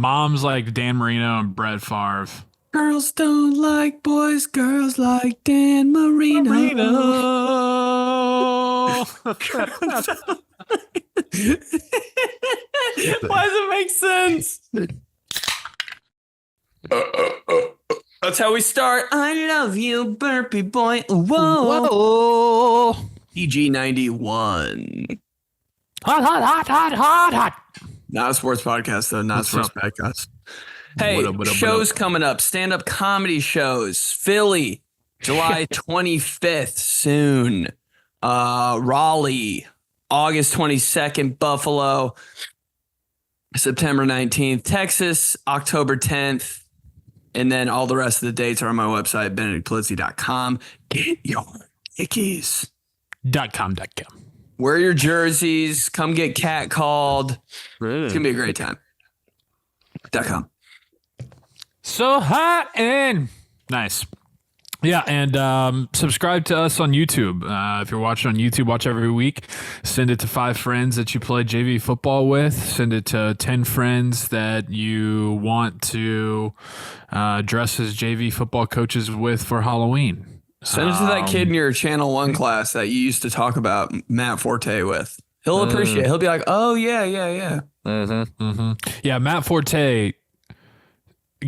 Mom's like Dan Marino and Brett Favre. Girls don't like boys, girls like Dan Marino. Why does it make sense? That's how we start. I love you, burpy boy. Whoa. 𝗕𝗓𝗓91. Hot. Not a sports podcast, though. Not a sports podcast. Hey, shows coming up. Stand-up comedy shows. Philly, July 25th, soon. Raleigh, August 22nd. Buffalo, September 19th. Texas, October 10th. And then all the rest of the dates are on my website, 𝗕𝗘𝗡𝗚𝗬𝗕.com. Get your tickies. .com. Wear your jerseys. Come get catcalled. It's going to be a great time. .com. So hot and nice. Yeah, and subscribe to us on YouTube. If you're watching on YouTube, watch every week. Send it to 5 friends that you play JV football with. Send it to 10 friends that you want to dress as JV football coaches with for Halloween. Send it to that kid in your Channel 1 class that you used to talk about Matt Forte with. He'll appreciate it. He'll be like, oh, yeah. Yeah, Matt Forte,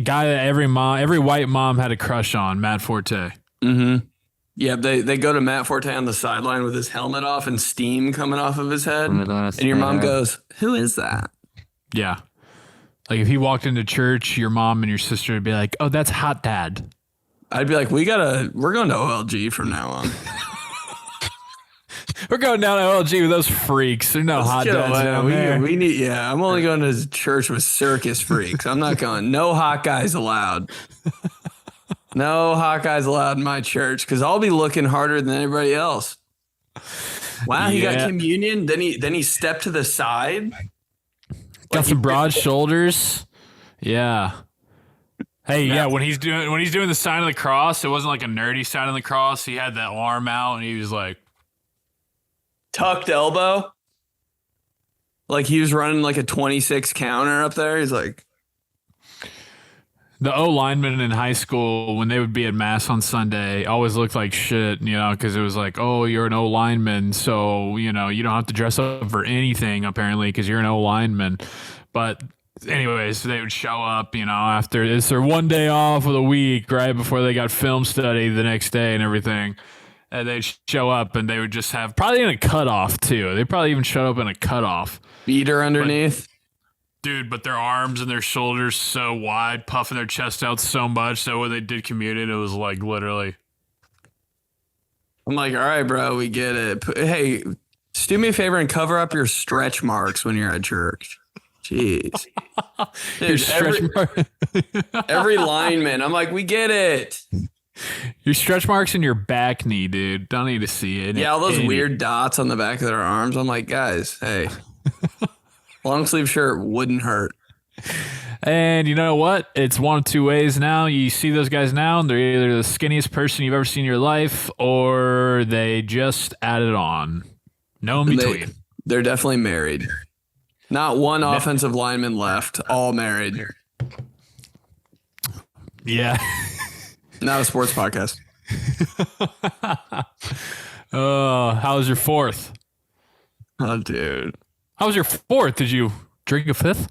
guy that every white mom had a crush on, Matt Forte. Mm-hmm. Yeah, they go to Matt Forte on the sideline with his helmet off and steam coming off of his head. And your mom goes, who is that? Yeah. Like if he walked into church, your mom and your sister would be like, oh, that's hot dad. I'd be like, we're going to OLG from now on. We're going down to OLG with those freaks. There's no hot dads down there. We need, I'm only going to church with circus freaks. I'm not going, no hot guys allowed. No hot guys allowed in my church because I'll be looking harder than everybody else. Wow, he got communion. Then he stepped to the side. Got some broad shoulders. Yeah. Hey, yeah, when he's doing the sign of the cross, it wasn't like a nerdy sign of the cross. He had that arm out and he was like tucked elbow. Like he was running like a 26 counter up there. He's like the O linemen in high school when they would be at mass on Sunday always looked like shit, because it was like, oh, you're an O lineman, so you don't have to dress up for anything apparently because you're an O lineman. But anyways, they would show up, after it's their one day off of the week, right before they got film study the next day and everything. And they'd show up and they would just have probably in a cutoff too. They probably even showed up in a cutoff. Beater underneath. But their arms and their shoulders so wide, puffing their chest out so much that when they did communion, it was like literally. I'm like, all right, bro, we get it. Hey, just do me a favor and cover up your stretch marks when you're at church. Jeez. Dude, every lineman, I'm like, we get it. Your stretch marks in your back knee, dude. Don't need to see it. Yeah, all those weird dots on the back of their arms. I'm like, guys, hey, long sleeve shirt wouldn't hurt. And you know what? It's one of two ways now. You see those guys now, and they're either the skinniest person you've ever seen in your life, or they just added on. No in between. They're definitely married. Not one offensive lineman left. All married. Yeah. Not a sports podcast. How was your fourth? Oh, dude. How was your fourth? Did you drink a fifth?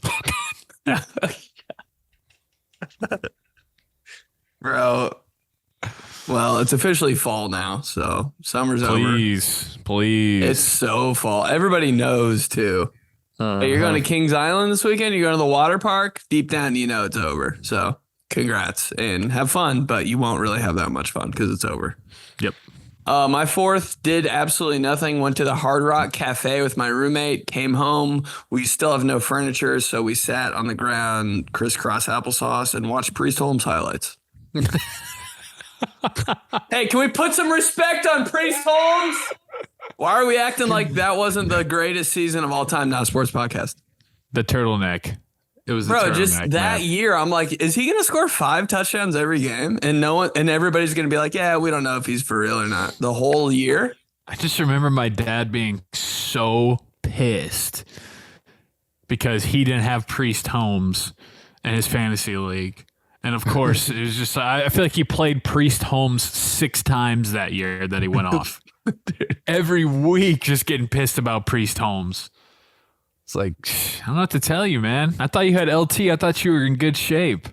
Bro. Well, it's officially fall now, so summer's over. Please. It's so fall. Everybody knows, too. Hey, you're going to Kings Island this weekend? You're going to the water park? Deep down, it's over. So congrats and have fun, but you won't really have that much fun because it's over. Yep. My fourth did absolutely nothing. Went to the Hard Rock Cafe with my roommate, came home. We still have no furniture, so we sat on the ground, crisscross applesauce, and watched Priest Holmes highlights. Hey, can we put some respect on Priest Holmes? Why are we acting like that wasn't the greatest season of all time? Not a sports podcast. The turtleneck. It was just that year. I'm like, is he going to score 5 touchdowns every game? And everybody's going to be like, yeah, we don't know if he's for real or not. The whole year. I just remember my dad being so pissed because he didn't have Priest Holmes in his fantasy league. And of course, it was just, I feel like he played Priest Holmes 6 times that year that he went off. Every week, just getting pissed about Priest Holmes. It's like, I don't know what to tell you, man. I thought you had LT. I thought you were in good shape.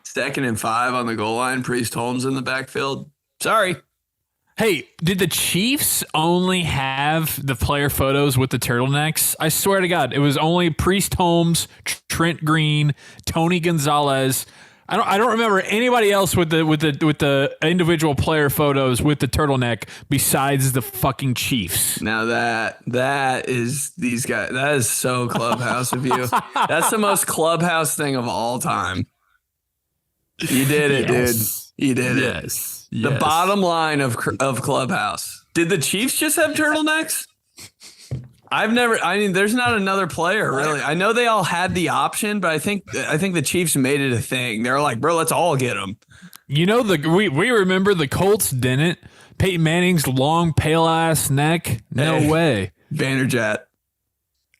2nd and 5 on the goal line. Priest Holmes in the backfield. Sorry. Hey, did the Chiefs only have the player photos with the turtlenecks? I swear to God, it was only Priest Holmes, Trent Green, Tony Gonzalez. I don't remember anybody else with the individual player photos with the turtleneck besides the fucking Chiefs. Now that is these guys. That is so clubhouse of you. That's the most clubhouse thing of all time. You did it, dude. You did it. Yes. The bottom line of clubhouse. Did the Chiefs just have turtlenecks? There's not another player really. I know they all had the option, but I think the Chiefs made it a thing. They're like, bro, let's all get them. You know, we remember the Colts didn't. Peyton Manning's long, pale ass neck. No way. Vanderjagt.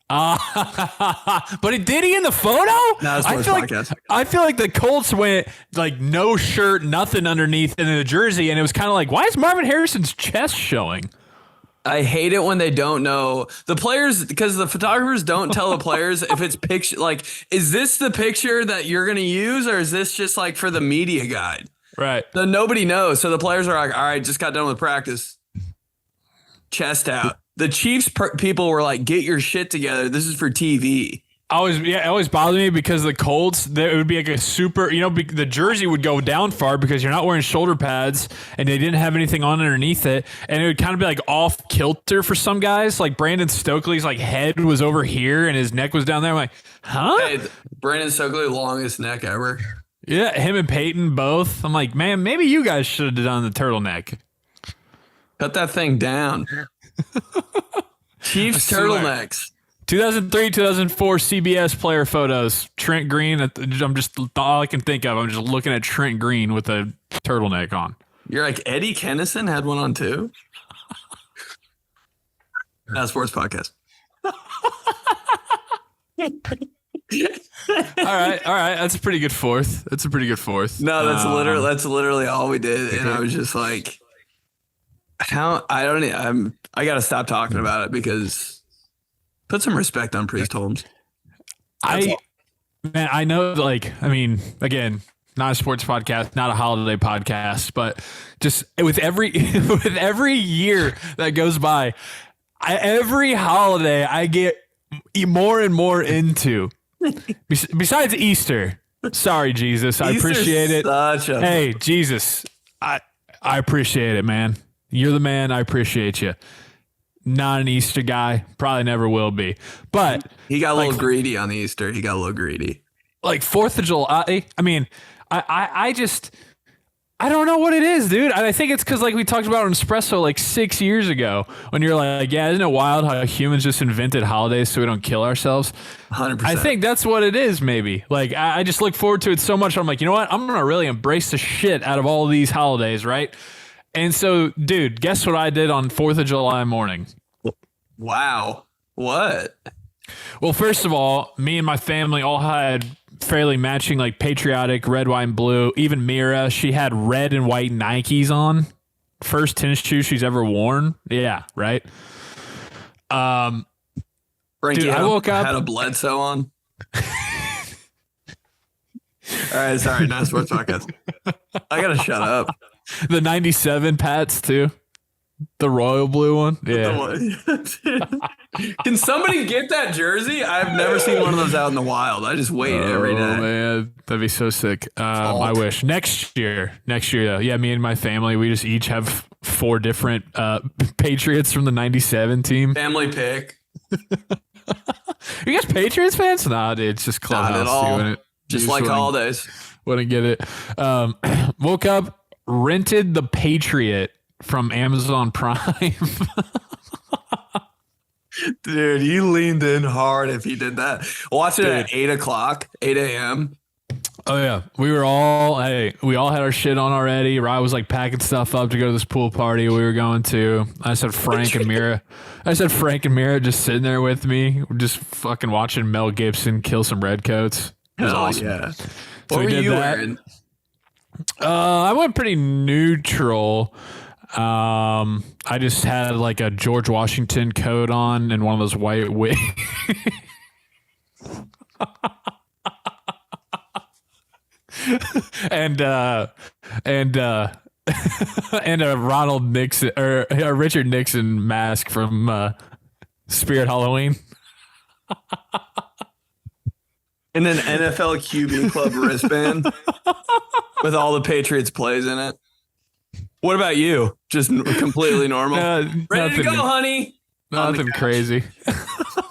But did he in the photo? No, I feel like the Colts went like no shirt, nothing underneath in the jersey, and it was kind of like, why is Marvin Harrison's chest showing? I hate it when they don't know the players, because the photographers don't tell the players if it's picture. Like, is this the picture that you're going to use, or is this just like for the media guide? Right. So nobody knows. So the players are like, all right, just got done with practice. Chest out. The Chiefs people were like, get your shit together. This is for TV. It always bothered me because the Colts, it would be like a super, the jersey would go down far because you're not wearing shoulder pads and they didn't have anything on underneath it. And it would kind of be like off kilter for some guys. Like Brandon Stokely's like head was over here and his neck was down there. I'm like, huh? Hey, Brandon Stokely, longest neck ever. Yeah, him and Peyton both. I'm like, man, maybe you guys should have done the turtleneck. Cut that thing down. Chiefs turtlenecks. 2003, 2004 CBS player photos. Trent Green. I'm just all I can think of. I'm just looking at Trent Green with a turtleneck on. You're like, Eddie Kennison had one on too? Not a sports podcast. All right. That's a pretty good fourth. No, that's literally all we did. And I was just like, I got to stop talking about it because put some respect on Priest Holmes. I know, again, not a sports podcast, not a holiday podcast, but just with every year that goes by, every holiday I get more and more into. Besides Easter. Sorry, Jesus. I appreciate it. Hey, Jesus. I appreciate it, man. You're the man. I appreciate you. Not an Easter guy. Probably never will be. But he got a little greedy on the Easter. He got a little greedy. Like 4th of July. I mean, I don't know what it is, dude. I think it's because like we talked about on Espresso like 6 years ago when you're like, yeah, isn't it wild how humans just invented holidays so we don't kill ourselves? 100%. I think that's what it is, maybe. Like, I just look forward to it so much. I'm like, you know what? I'm going to really embrace the shit out of all of these holidays, right? And so, dude, guess what I did on 4th of July morning? Wow. What? Well, first of all, me and my family all had fairly matching, like, patriotic red, white, and blue. Even Mira, she had red and white Nikes on. First tennis shoes she's ever worn. Yeah, right? Frankie, dude, I woke up. Had a Bledsoe on. All right, sorry, not a sports podcast. I gotta shut up. The 97 Pats, too. The royal blue one. Yeah. Can somebody get that jersey? I've never seen one of those out in the wild. I just wait every day. Oh, man. That'd be so sick. I wish. Next year, though. Yeah, me and my family, we just each have 4 different Patriots from the 97 team. Family pick. You guys Patriots fans? Nah, dude. It's just Clubhouse doing it. Just like holidays. Wouldn't get it. Woke up. Rented The Patriot from Amazon Prime. Dude, you leaned in hard if you did that. Watch it at 8 a.m. Oh, yeah. We all had our shit on already. Ryan was like packing stuff up to go to this pool party we were going to. I said Frank and Mira just sitting there with me, just fucking watching Mel Gibson kill some redcoats. It was awesome. Yeah. So What we were did you that. wearing? I went pretty neutral. I just had like a George Washington coat on and one of those white wigs. and and a Ronald Nixon or a Richard Nixon mask from Spirit Halloween. And an NFL QB club wristband with all the Patriots plays in it. What about you? Just completely normal. Ready to go, honey. Nothing crazy.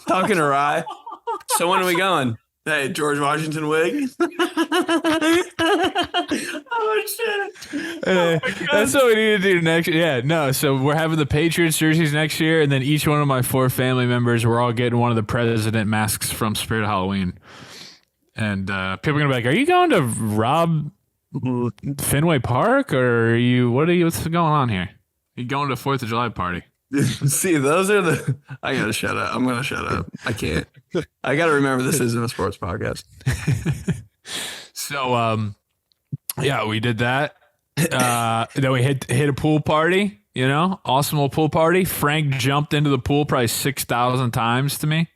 Talking to Rye. So when are we going? Hey, George Washington wig. Oh shit! That's what we need to do next. Yeah, no. So we're having the Patriots jerseys next year, and then each one of my 4 family members, we're all getting one of the president masks from Spirit Halloween. And people are gonna be like, "Are you going to rob Fenway Park, or are you? What's going on here? You going to 4th of July party?" See, those are the. I gotta shut up. I'm gonna shut up. I can't. I gotta remember this isn't a sports podcast. So, yeah, we did that. Then we hit a pool party. Awesome little pool party. Frank jumped into the pool probably 6,000 times to me.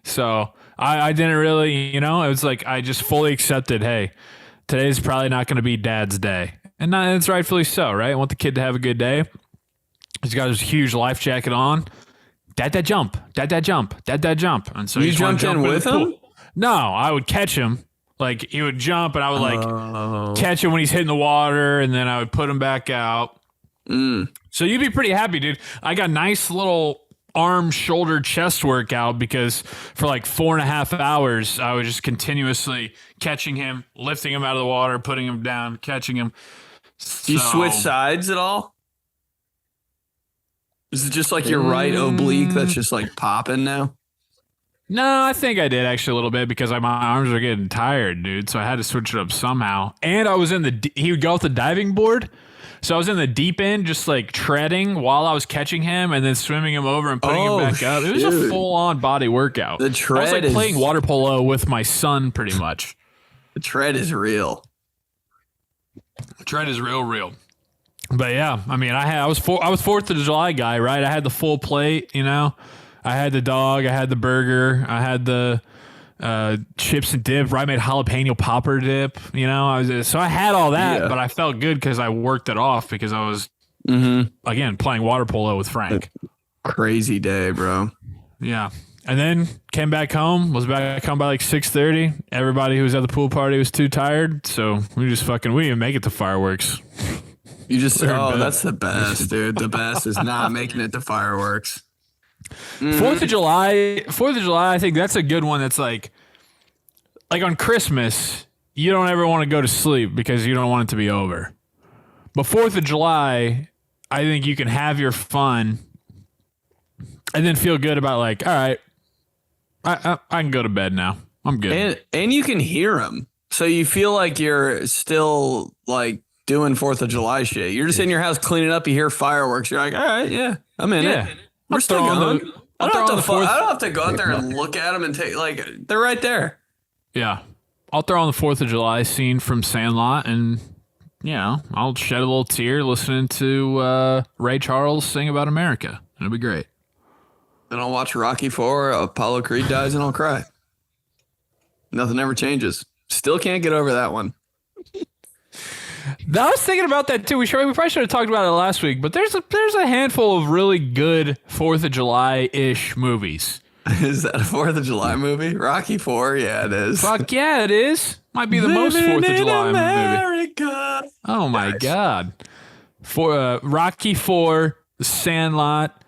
So I didn't really, it was like I just fully accepted. Hey, today's probably not going to be Dad's day, and it's rightfully so, right? I want the kid to have a good day. He's got his huge life jacket on. Dad jump. Dad jump. And so you jumped in with him? No, I would catch him. Like he would jump, and I would catch him when he's hitting the water, and then I would put him back out. So you'd be pretty happy, dude. I got nice little arm, shoulder, chest workout because for like 4.5 hours, I was just continuously catching him, lifting him out of the water, putting him down, catching him. Do you switch sides at all? Is it just like your right oblique that's just like popping now? No, I think I did actually a little bit because my arms were getting tired, dude. So I had to switch it up somehow. And I was he would go with the diving board. So I was in the deep end, just like treading while I was catching him and then swimming him over and putting him back up. It was a full-on body workout. The tread I was like playing water polo with my son, pretty much. The tread is real. The tread is real. But yeah, I mean, I was 4th of July guy, right? I had the full plate, I had the dog, I had the burger, I had the chips and dip. I made jalapeno popper dip, so I had all that, but I felt good because I worked it off because I was again playing water polo with Frank. Crazy day, bro. Yeah. And then came back home, was back home by like 6:30. Everybody who was at the pool party was too tired, so we didn't make it to fireworks. You just that's the best, dude. The best is not making it to fireworks. 4th of July, I think that's a good one. That's like on Christmas, you don't ever want to go to sleep because you don't want it to be over. But 4th of July, I think you can have your fun and then feel good about like, all right, I can go to bed now. I'm good. And you can hear them. So you feel like you're still like doing 4th of July shit. You're just in your house cleaning up. You hear fireworks. You're like, all right, yeah, I'm in it. We're still going. I don't have to go out there and look at them and take they're right there. Yeah, I'll throw on the 4th of July scene from Sandlot, and I'll shed a little tear listening to Ray Charles sing about America. It'll be great. Then I'll watch Rocky IV. Apollo Creed dies, and I'll cry. Nothing ever changes. Still can't get over that one. I was thinking about that too. We probably should have talked about it last week, but there's a handful of really good 4th of July-ish movies. Is that a 4th of July movie? Rocky IV? Yeah, it is. Fuck yeah, it is. Might be the most 4th of July America. movie. Oh my God. Rocky IV, The Sandlot,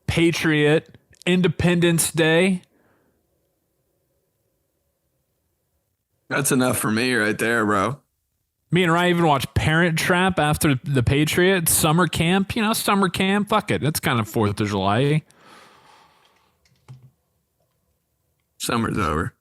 Patriot, Independence Day. That's enough for me right there, bro. Me and Ryan even watched Parent Trap after the Patriot. Summer Camp, Summer Camp. Fuck it. That's kind of 4th of July. Summer's over.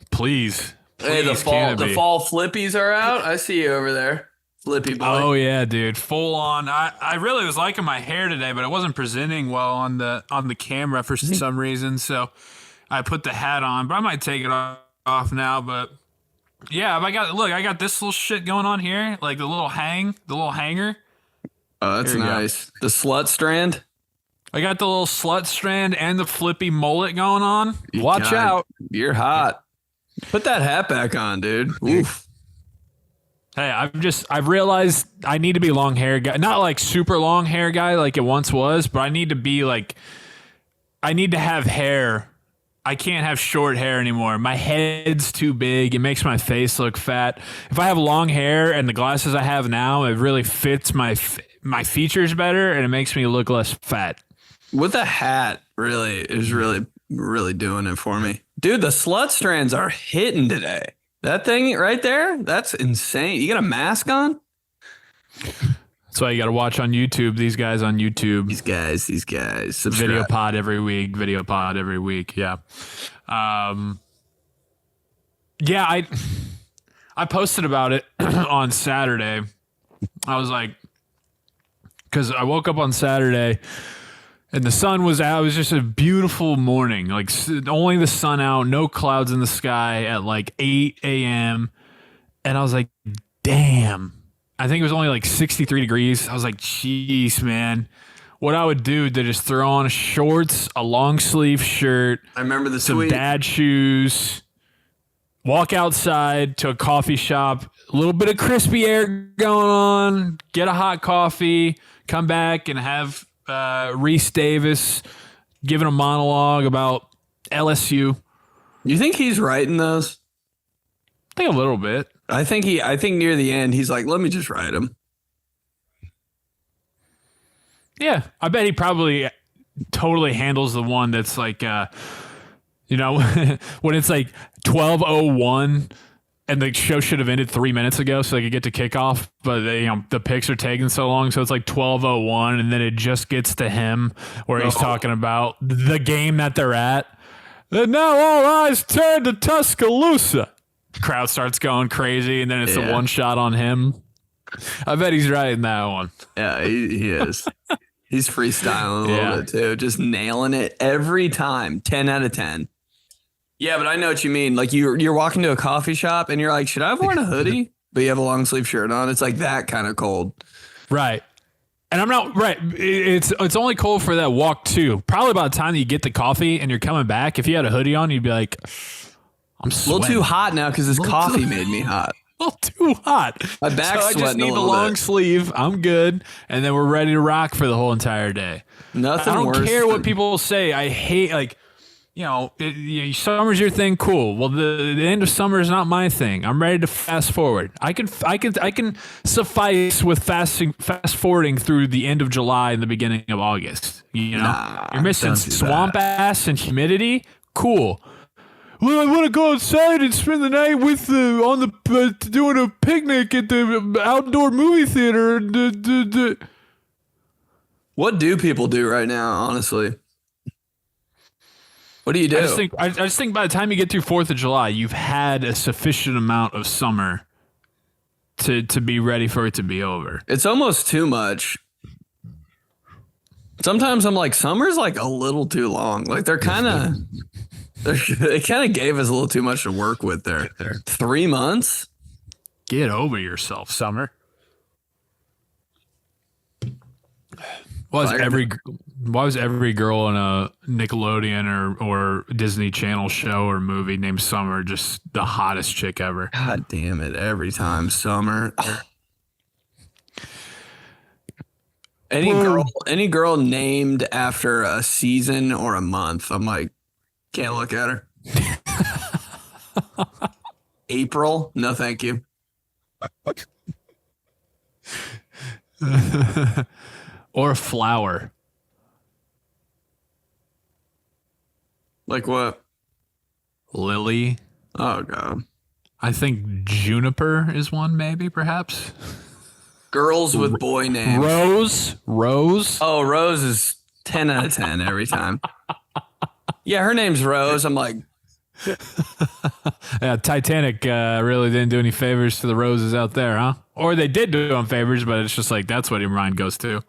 Please. Hey, the fall flippies are out. I see you over there. Flippy boy. Oh yeah, dude, full on. I really was liking my hair today, but it wasn't presenting well on the camera for some reason. So I put the hat on, but I might take it off now. But yeah, I got this little shit going on here, like the little hanger. Oh, that's nice. Go. The slut strand. I got the little slut strand and the flippy mullet going on. Watch out. You're hot. Put that hat back on, dude. Oof. Hey, I've realized I need to be long hair guy. Not like super long hair guy like it once was, but I need to have hair. I can't have short hair anymore. My head's too big. It makes my face look fat. If I have long hair and the glasses I have now, it really fits my features better and it makes me look less fat. With a hat, really doing it for me. Dude, the slut strands are hitting today. That thing right there, that's insane. You got a mask on? That's why you got to watch on YouTube. These guys on YouTube. These guys. Subscribe. Video pod every week. Yeah. Yeah, I posted about it on Saturday. I was like, because I woke up on Saturday and the sun was out. It was just a beautiful morning, like only the sun out, no clouds in the sky at like 8 a.m. And I was like, damn. I think it was only like 63 degrees. I was like, jeez, man. What I would do to just throw on shorts, a long sleeve shirt. I remember some dad shoes, walk outside to a coffee shop, a little bit of crispy air going on, get a hot coffee, come back and have Reese Davis giving a monologue about LSU. You think he's writing those? I think a little bit. I think near the end he's like, let me just write them. Yeah, I bet he probably totally handles the one that's like, when it's like 12:01 and the show should have ended 3 minutes ago so they could get to kickoff, but the picks are taking so long, so it's like 12:01 and then it just gets to him where he's talking about the game that they're at. And now all eyes turn to Tuscaloosa. Crowd starts going crazy, and then it's a one shot on him. I bet he's writing that one. Yeah, he is. He's freestyling a little bit too, just nailing it every time. 10 out of 10. Yeah, but I know what you mean. Like you're walking to a coffee shop and you're like, should I have worn a hoodie? But you have a long sleeve shirt on. It's like that kind of cold. Right. And I'm not right. It's only cold for that walk too. Probably by the time that you get the coffee and you're coming back, if you had a hoodie on, you'd be like, I'm sweating. A little too hot now because this coffee made me hot. A little too hot. My back's I just sweating need the long sleeve. I'm good. And then we're ready to rock for the whole entire day. Nothing I don't worse care what people say. I hate, like, summer's your thing, cool. Well, the end of summer is not my thing. I'm ready to fast forward. I can suffice with fast forwarding through the end of July and the beginning of August. You're missing swamp ass and humidity. Cool. Well, I want to go outside and spend the night with doing a picnic at the outdoor movie theater. What do people do right now, honestly? What do you do? I just think by the time you get through 4th of July, you've had a sufficient amount of summer to be ready for it to be over. It's almost too much. Sometimes I'm like, summer's like a little too long. Like they kind of gave us a little too much to work with there. 3 months? Get over yourself, summer. Why was every girl in a Nickelodeon or Disney Channel show or movie named Summer just the hottest chick ever? God damn it. Every time Summer. Any girl named after a season or a month, I'm like, can't look at her. April? No, thank you. Or a flower. Like what? Lily. Oh, God. I think Juniper is one, maybe, perhaps. Girls with boy names. Rose. Oh, Rose is 10 out of 10 every time. Yeah, her name's Rose. I'm like... Yeah, Titanic really didn't do any favors to the roses out there, huh? Or they did do him favors, but it's just like that's what your mind goes to.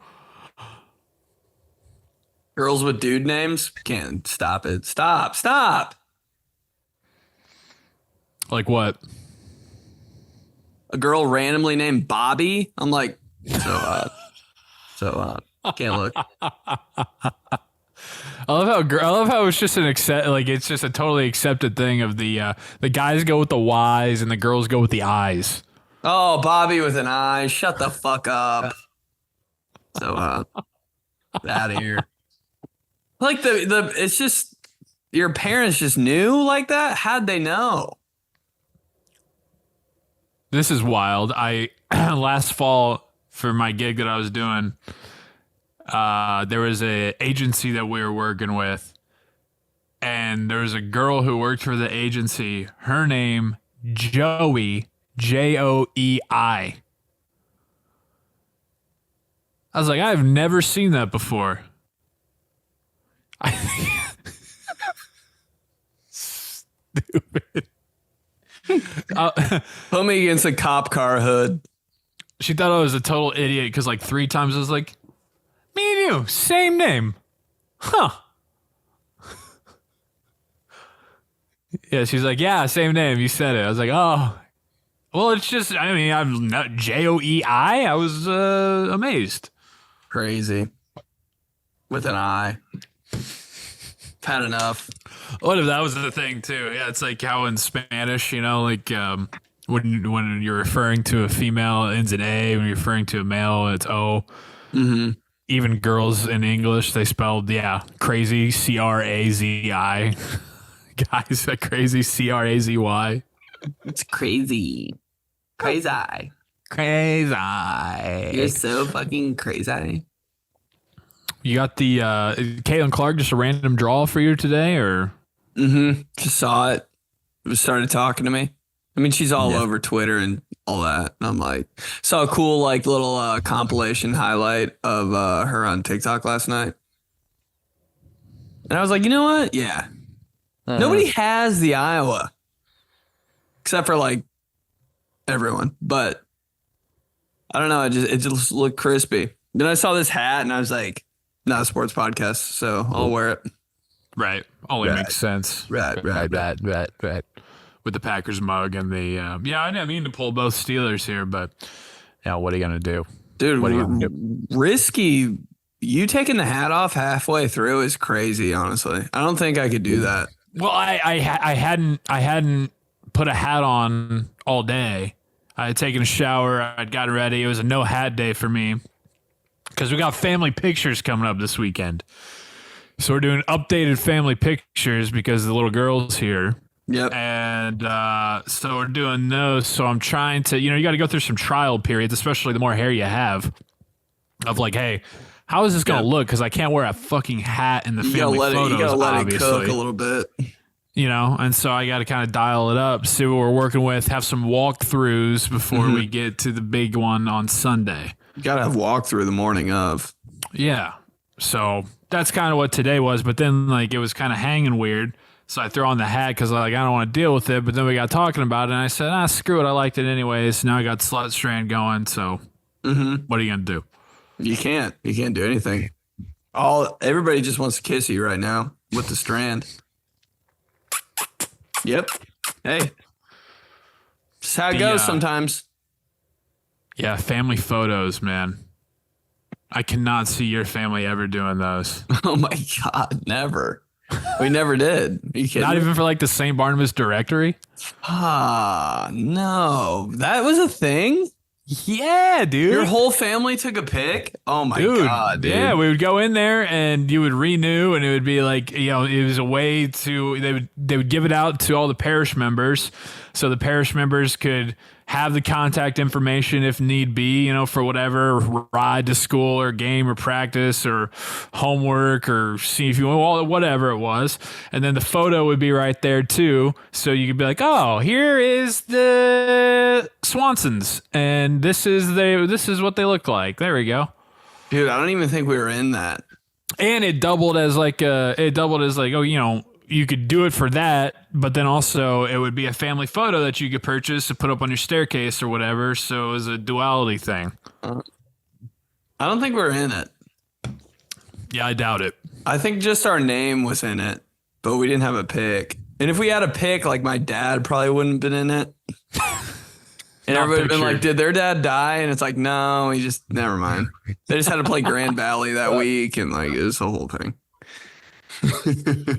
Girls with dude names? Can't stop it. Stop. Like what? A girl randomly named Bobby? I'm like, can't look. I love how it's just it's just a totally accepted thing of the guys go with the Y's and the girls go with the I's. Oh, Bobby with an I. Shut the fuck up. So out of here. Like it's just your parents just knew like that. How'd they know? This is wild. I last fall for my gig that I was doing, there was a agency that we were working with, and there was a girl who worked for the agency. Her name Joey, Joei. I was like, I've never seen that before. Stupid. Put me against a cop car hood. She thought I was a total idiot because like 3 times I was like, me and you, same name. Huh. Yeah, she's like, yeah, same name. You said it. I was like, oh. Well, it's just, I mean, I'm not Joei. I was amazed. Crazy. With an I. Had enough. What if that was the thing too? Yeah, it's like how in Spanish, like when you're referring to a female, it ends in A. When you're referring to a male, it's O. Mm-hmm. Even girls in English, they spelled crazy Crazi. Guys, a crazy Crazy. It's crazy. Crazy. Crazy. You're so fucking crazy. You got the Caitlin Clark, just a random draw for you today, or? Mm-hmm. Just saw it. Started talking to me. I mean, she's all over Twitter and all that. And I'm like, saw a cool like little compilation highlight of her on TikTok last night. And I was like, you know what? Yeah. Nobody has the Iowa. Except for like everyone. But I don't know. It just looked crispy. Then I saw this hat and I was like, not a sports podcast, so I'll wear it. Right. Only makes sense. Right. With the Packers mug and the I didn't mean to pull both Steelers here, but what are you gonna do, dude? What are you gonna do? Risky. You taking the hat off halfway through is crazy. Honestly, I don't think I could do that. Well, I hadn't put a hat on all day. I had taken a shower. I'd gotten ready. It was a no hat day for me because we got family pictures coming up this weekend. So we're doing updated family pictures because the little girl's here. Yep. And so we're doing those. So I'm trying to, you got to go through some trial periods, especially the more hair you have, of like, hey, how is this going to look? Because I can't wear a fucking hat in the family photos, you gotta let obviously. it cook a little bit. And so I got to kind of dial it up, see what we're working with, have some walkthroughs before we get to the big one on Sunday. You got to have walkthrough the morning of. Yeah. So that's kind of what today was. But then like it was kind of hanging weird. So I throw on the hat because like I don't want to deal with it. But then we got talking about it and I said, screw it. I liked it anyways. Now I got Slut Strand going. So what are you going to do? You can't do anything. Everybody just wants to kiss you right now with the strand. Yep. Hey. Just how it goes sometimes. Yeah, family photos, man. I cannot see your family ever doing those. Oh my God, never. We never did. Are you kidding? Not even for like the St. Barnabas directory? No. That was a thing? Yeah, dude. Your whole family took a pic? Oh my God, dude. Yeah, we would go in there and you would renew and it would be like, it was a way to, they would give it out to all the parish members so the parish members could have the contact information if need be, for whatever ride to school or game or practice or homework or see if you want, whatever it was. And then the photo would be right there too. So you could be like, oh, here is the Swansons and this is what they look like. There we go. Dude, I don't even think we were in that. And it doubled as like, you could do it for that, but then also it would be a family photo that you could purchase to put up on your staircase or whatever. So it was a duality thing. I don't think we're in it. Yeah, I doubt it. I think just our name was in it, but we didn't have a pic. And if we had a pic, like my dad probably wouldn't have been in it. And everybody would have been like, did their dad die? And it's like, no, he just, never mind. They just had to play Grand Valley that week. And like, it was the whole thing.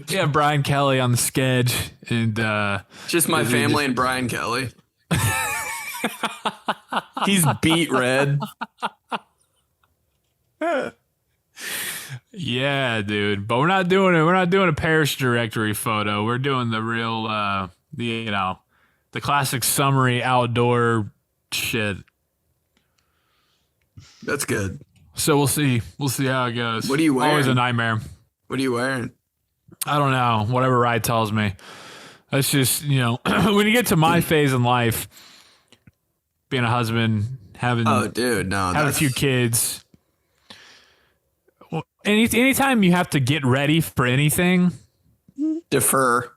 Yeah, Brian Kelly on the sketch. And just my family and Brian Kelly. He's beat red. Yeah, dude. But we're not doing it. We're not doing a Paris directory photo. We're doing the real, the classic summary outdoor shit. That's good. So we'll see. We'll see how it goes. What are you wearing? Always a nightmare. What are you wearing? I don't know. Whatever Rye tells me. That's just, when you get to my phase in life, being a husband, having a few kids. Well, anytime you have to get ready for anything, defer.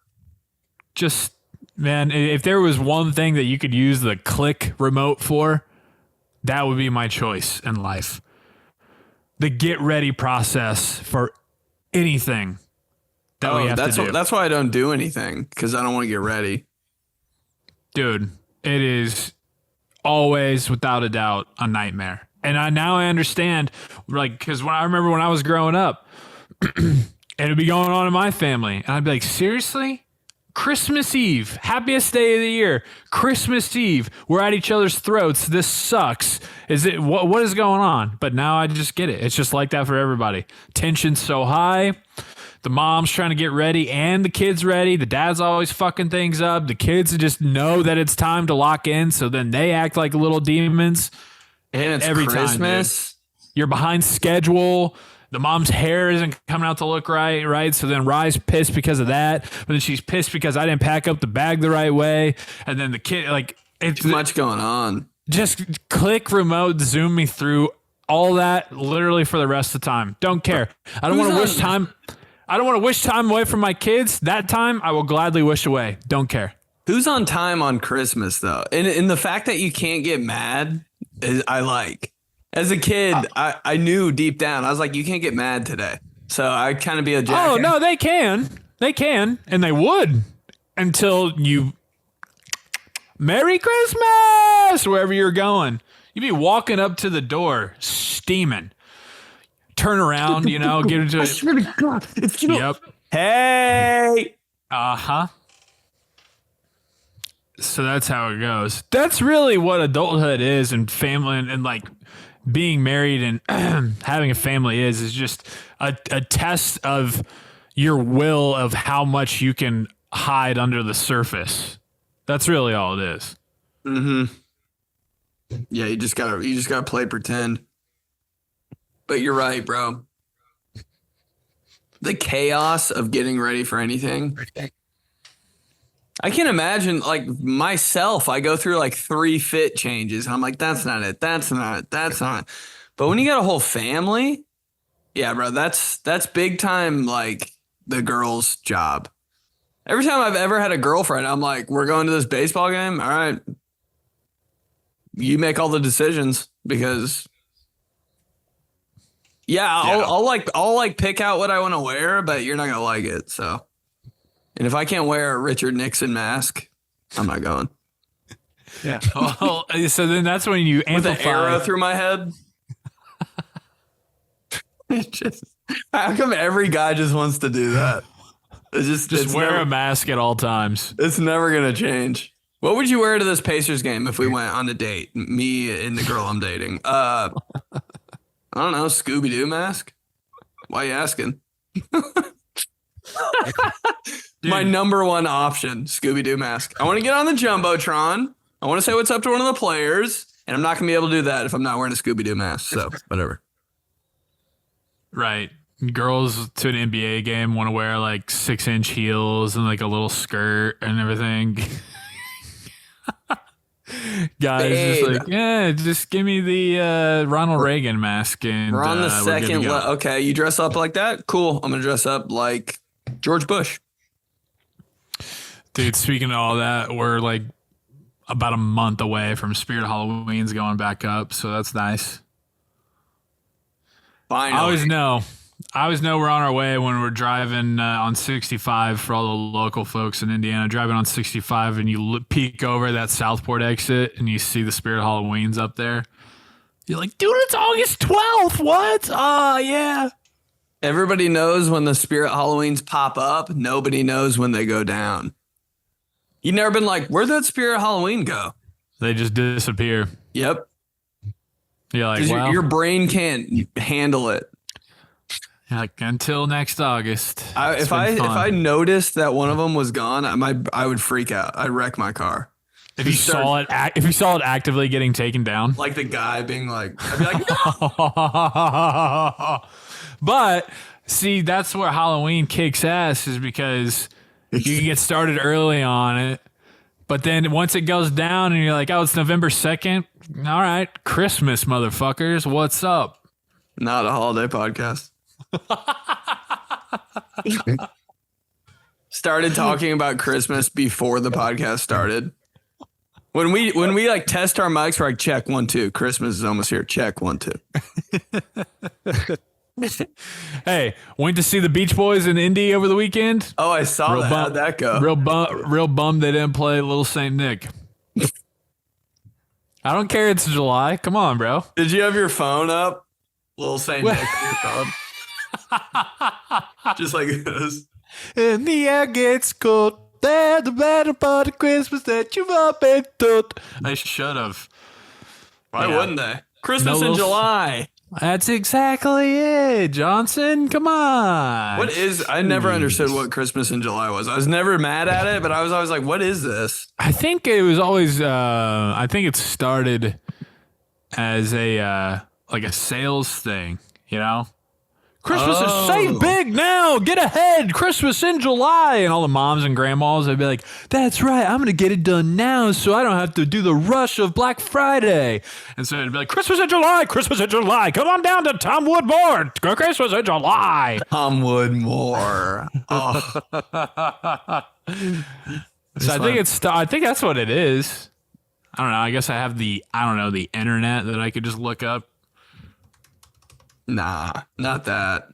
Just, man, if there was one thing that you could use the click remote for, that would be my choice in life. The get ready process for anything that we have to do. That's why I don't do anything, because I don't want to get ready. Dude, it is always, without a doubt, a nightmare. And now I understand, like, because I remember when I was growing up, and it'd be going on in my family, and I'd be like, seriously? Christmas Eve, happiest day of the year, Christmas Eve, we're at each other's throats. This sucks. What is going on? But now I just get it. It's just like that for everybody. Tension's so high. The mom's trying to get ready and the kid's ready. The dad's always fucking things up. The kids just know that it's time to lock in. So then they act like little demons. And it's every Christmas. Time, you're behind schedule. The mom's hair isn't coming out to look right? So then Rye's pissed because of that. But then she's pissed because I didn't pack up the bag the right way. And then the kid, like, it's too much going on. Just click remote, zoom me through all that literally for the rest of the time. Don't care. I don't want to wish time. I don't want to wish time away from my kids. That time I will gladly wish away. Don't care. Who's on time on Christmas though? And the fact that you can't get mad is I like. As a kid, I knew deep down, I was like, you can't get mad today. So I'd kind of be a jackass. Oh, no, they can. They can. And they would until you Merry Christmas, wherever you're going. You'd be walking up to the door, steaming. Turn around, get into it. I swear to God. Yep. Hey. Uh-huh. So that's how it goes. That's really what adulthood is, and family and like being married and having a family is just a test of your will of how much you can hide under the surface. That's really all it is. Mm-hmm. Yeah, you just gotta play pretend. But you're right, bro. The chaos of getting ready for anything. I can't imagine, like, myself, I go through like 3 fit changes and I'm like, that's not it. That's not it. That's not it. But when you got a whole family, yeah, bro, that's big time, like, the girl's job. Every time I've ever had a girlfriend, I'm like, we're going to this baseball game. All right. You make all the decisions because I'll pick out what I want to wear, but you're not going to like it. So, and if I can't wear a Richard Nixon mask, I'm not going. Yeah. Well, so then that's when you amplify. With an arrow through my head. How come every guy just wants to do that? Just wear a mask at all times. It's never going to change. What would you wear to this Pacers game if we went on a date? Me and the girl I'm dating. I don't know, Scooby-Doo mask? Why are you asking? My number one option, Scooby-Doo mask. I want to get on the Jumbotron. I want to say what's up to one of the players, and I'm not going to be able to do that if I'm not wearing a Scooby-Doo mask. So, whatever. Right. Girls to an NBA game want to wear like 6-inch heels and like a little skirt and everything. Guys, just like, yeah, just give me the Ronald Reagan mask. And we're on the second. Okay, you dress up like that? Cool. I'm going to dress up like George Bush. Dude, speaking of all that, we're like about a month away from Spirit Halloween's going back up, so that's nice. Finally. I always know we're on our way when we're driving on 65 for all the local folks in Indiana. Driving on 65 and you peek over that Southport exit and you see the Spirit Halloween's up there. You're like, dude, it's August 12th. What? Oh, yeah. Everybody knows when the Spirit Halloweens pop up. Nobody knows when they go down. You've never been like, where'd that Spirit Halloween go? They just disappear. Yep. You're like, well, your brain can't handle it. Like, until next August. If I noticed that one of them was gone, I would freak out. I'd wreck my car. If you saw it actively getting taken down, like the guy being like, I'd be like, no. But see, that's where Halloween kicks ass, is because you can get started early on it, but then once it goes down and you're like, oh, it's November 2nd. All right, Christmas, motherfuckers, what's up? Not a holiday podcast. Started talking about Christmas before the podcast started. When we like test our mics, we're like, check 1 2. Christmas is almost here. Check 1 2. Hey, went to see the Beach Boys in Indy over the weekend. Oh, I saw that. How'd that go? Real bum they didn't play Little Saint Nick. I don't care. It's July. Come on, bro. Did you have your phone up? Little Saint Nick on your phone. Just like this. And the air gets cold. They're the better part of Christmas that you've all been taught. I should have. Why wouldn't they? Christmas in July. That's exactly it, Johnson. Come on. What is? I never understood what Christmas in July was. I was never mad at it, but I was always like, "What is this?" I think it was always. I think it started as a like a sales thing. You know, Christmas is save big now. Get ahead. Christmas in July, and all the moms and grandmas would be like, "That's right. I'm gonna get it done now, so I don't have to do the rush of Black Friday." And so it'd be like, "Christmas in July. Christmas in July. Come on down to Tom Woodmore. Christmas in July." Tom Woodmore. Oh. So I think that's what it is. I don't know. I guess I have the internet that I could just look up. Nah, not that.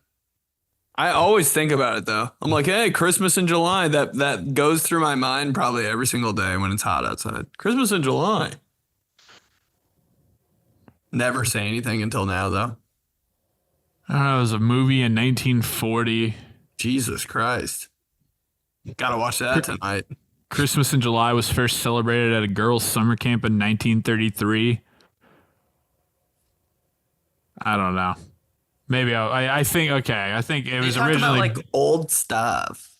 I always think about it though. I'm like, hey, Christmas in July. That goes through my mind probably every single day when it's hot outside. Christmas in July. Never say anything until now though. I don't know, it was a movie in 1940. Jesus Christ. Gotta watch that tonight. Christmas in July was first celebrated at a girls' summer camp in 1933. I don't know. Maybe I think, okay. I think it was originally about, like old stuff.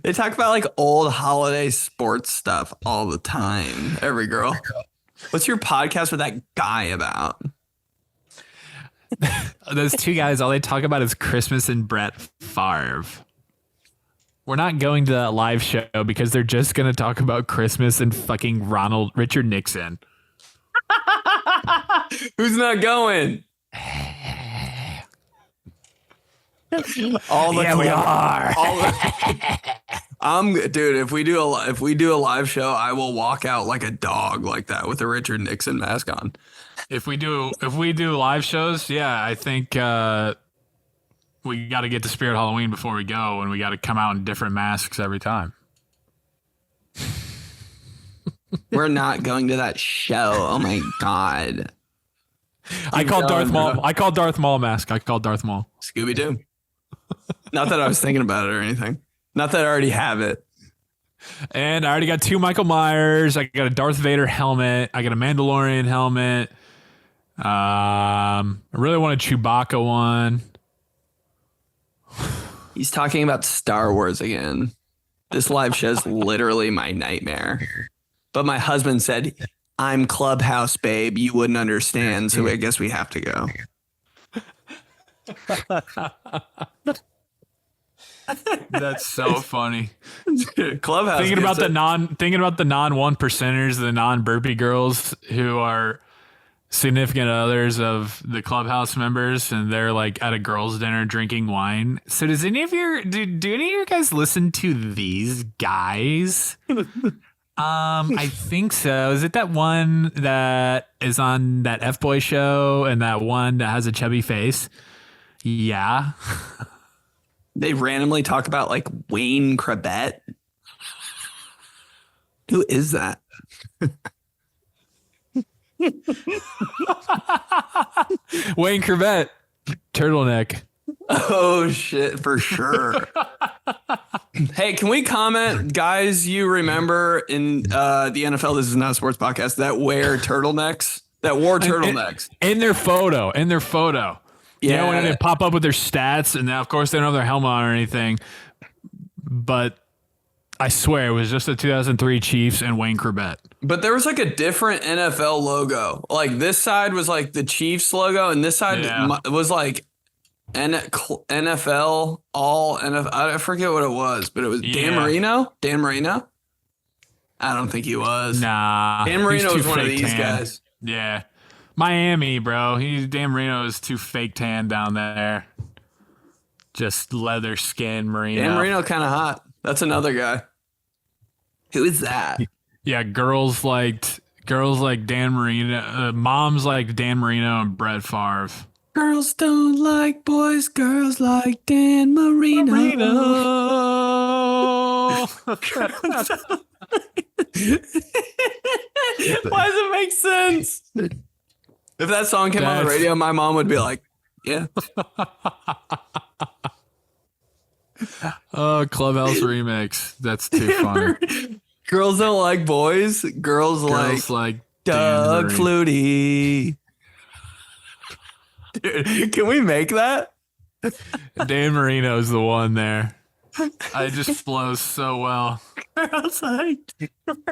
They talk about like old holiday sports stuff all the time. Every girl. What's your podcast with that guy about? Those two guys, all they talk about is Christmas and Brett Favre. We're not going to that live show because they're just going to talk about Christmas and fucking Richard Nixon. Who's not going? All the we are. Dude, if we do a live show, I will walk out like a dog like that with a Richard Nixon mask on. If we do live shows, yeah, I think we got to get to Spirit Halloween before we go, and we got to come out in different masks every time. We're not going to that show. Oh my god! I called Darth Maul. I called Darth Maul mask. I called Darth Maul. Scooby Doo. Not that I was thinking about it or anything. Not that I already have it. And I already got 2 Michael Myers. I got a Darth Vader helmet. I got a Mandalorian helmet. I really want a Chewbacca one. He's talking about Star Wars again. This live show is literally my nightmare. But my husband said, I'm Clubhouse, babe. You wouldn't understand. So I guess we have to go. That's so funny. Clubhouse. Thinking about the non 1%ers, the non burpy girls who are significant others of the clubhouse members, and they're like at a girls' dinner drinking wine. So does any of your do any of you guys listen to these guys? I think so. Is it that one that is on that F-Boy show and that one that has a chubby face? Yeah. They randomly talk about like 𝗕𝗓𝗏𝗧𝗏. Who is that? 𝗕𝗓𝗏𝗧𝗏, turtleneck. Oh shit, for sure. Hey, can we comment, guys? You remember in the NFL? This is not a sports podcast. That wear turtlenecks. That wore turtlenecks in their photo. Yeah, you know, when they pop up with their stats, and now, of course, they don't have their helmet on or anything. But I swear it was just the 2003 Chiefs and 𝗕𝗓𝗏𝗧𝗏. But there was like a different NFL logo. Like this side was like the Chiefs logo, and this side was like NFL, all NFL. I forget what it was, but it was Dan Marino. Dan Marino. I don't think he was. Nah, Dan Marino was one of these guys. Yeah, Miami, bro. Dan Marino is too fake tan down there. Just leather skin Marino. Dan Marino kind of hot. That's another guy. Who is that? Yeah, girls liked Dan Marino. Moms like Dan Marino and Brett Favre. Girls don't like boys, girls like Dan Marino. Why does it make sense? If that song came on the radio, my mom would be like, yeah. Oh, Clubhouse remix. That's too funny. Girls don't like boys. Girls like Doug Flutie. Dude, can we make that? Dan Marino's the one there. I just flows so well. Girls like I'm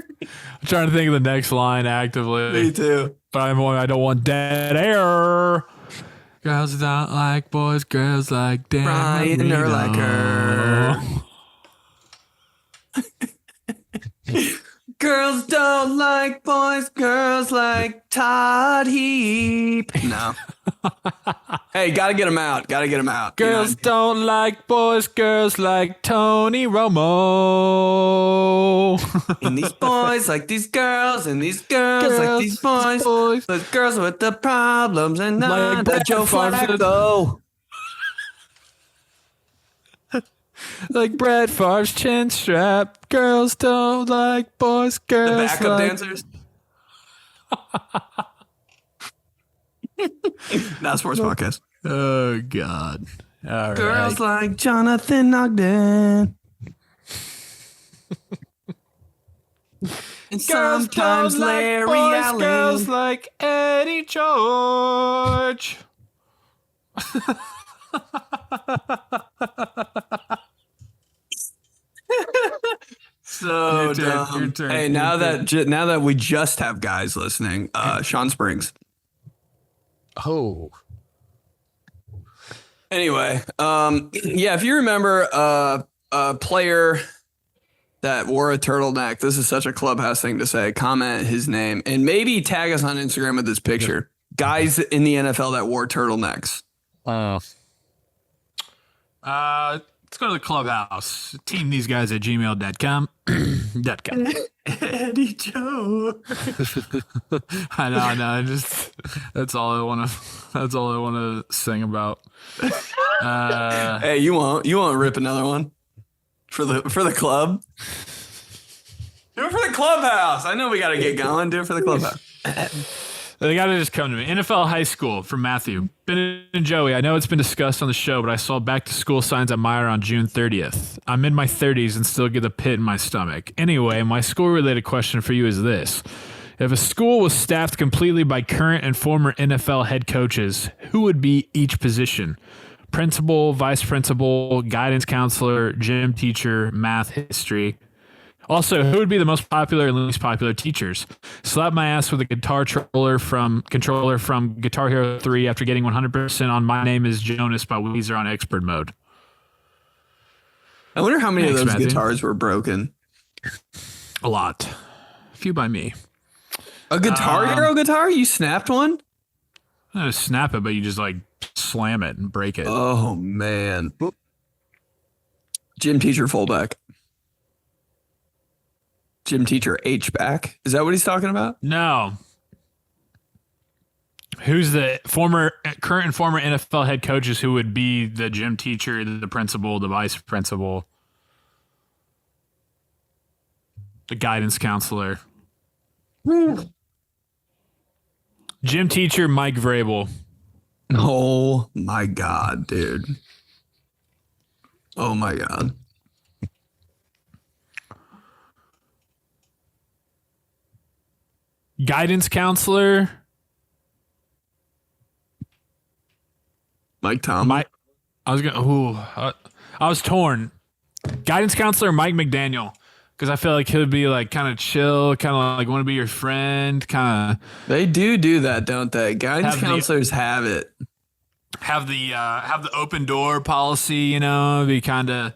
trying to think of the next line actively. Me too. But I don't want dead air. Girls don't like boys, girls like Dan Brian Marino. Girls don't like boys, girls like Todd Heap. No. Hey, gotta get him out. Girls don't like boys, girls like Tony Romo. And these boys like these girls, and these girls like these boys. The girls with the problems, and not like Joe Flacco. Like Brett Favre's chin strap. Girls don't like boys, girls the backup like... dancers. Not a sports podcast. Oh, God. All Girls like Jonathan Ogden. And sometimes Larry boys, Allen. Girls like Eddie George. So your turn, dumb. your turn, hey, your now turn. that we just have guys listening, Sean Springs. Oh. Anyway, yeah, if you remember a player that wore a turtleneck, this is such a Clubhouse thing to say. Comment his name and maybe tag us on Instagram with this picture. Guys in the NFL that wore turtlenecks. Let's go to the Clubhouse. Team these guys at gmail.com. Eddie Joe. I know. Just that's all I want to sing about. Hey, you won't rip another one for the club. Do it for the Clubhouse. I know we got to get going. Do it for the Clubhouse. They got to just come to me. NFL high school from Matthew. Ben and Joey, I know it's been discussed on the show, but I saw back to school signs at Meyer on June 30th. I'm in my 30s and still get a pit in my stomach. Anyway, my school-related question for you is this. If a school was staffed completely by current and former NFL head coaches, who would be each position? Principal, vice principal, guidance counselor, gym teacher, math, history. Also, who would be the most popular and least popular teachers? Slap my ass with a guitar controller from Guitar Hero 3 after getting 100% on My Name is Jonas by Weezer on expert mode. I wonder how many of those Matthew. guitars were broken. A lot. A few by me. A Guitar Hero guitar? You snapped one? Snap it, but you just like slam it and break it. Oh man. Gym teacher fullback. Gym teacher H-back. Is that what he's talking about? No. Who's the current and former NFL head coaches who would be the gym teacher, the principal, the vice principal, the guidance counselor? Gym teacher Mike Vrabel. Oh my God, dude. Oh my God. Guidance counselor Mike Tomlin. I was torn. Guidance counselor Mike McDaniel, because I feel like he'll be like kind of chill, kind of like want to be your friend, kind of. They do that, don't they? Guidance counselors have it. Have the open door policy, you know, be kind of.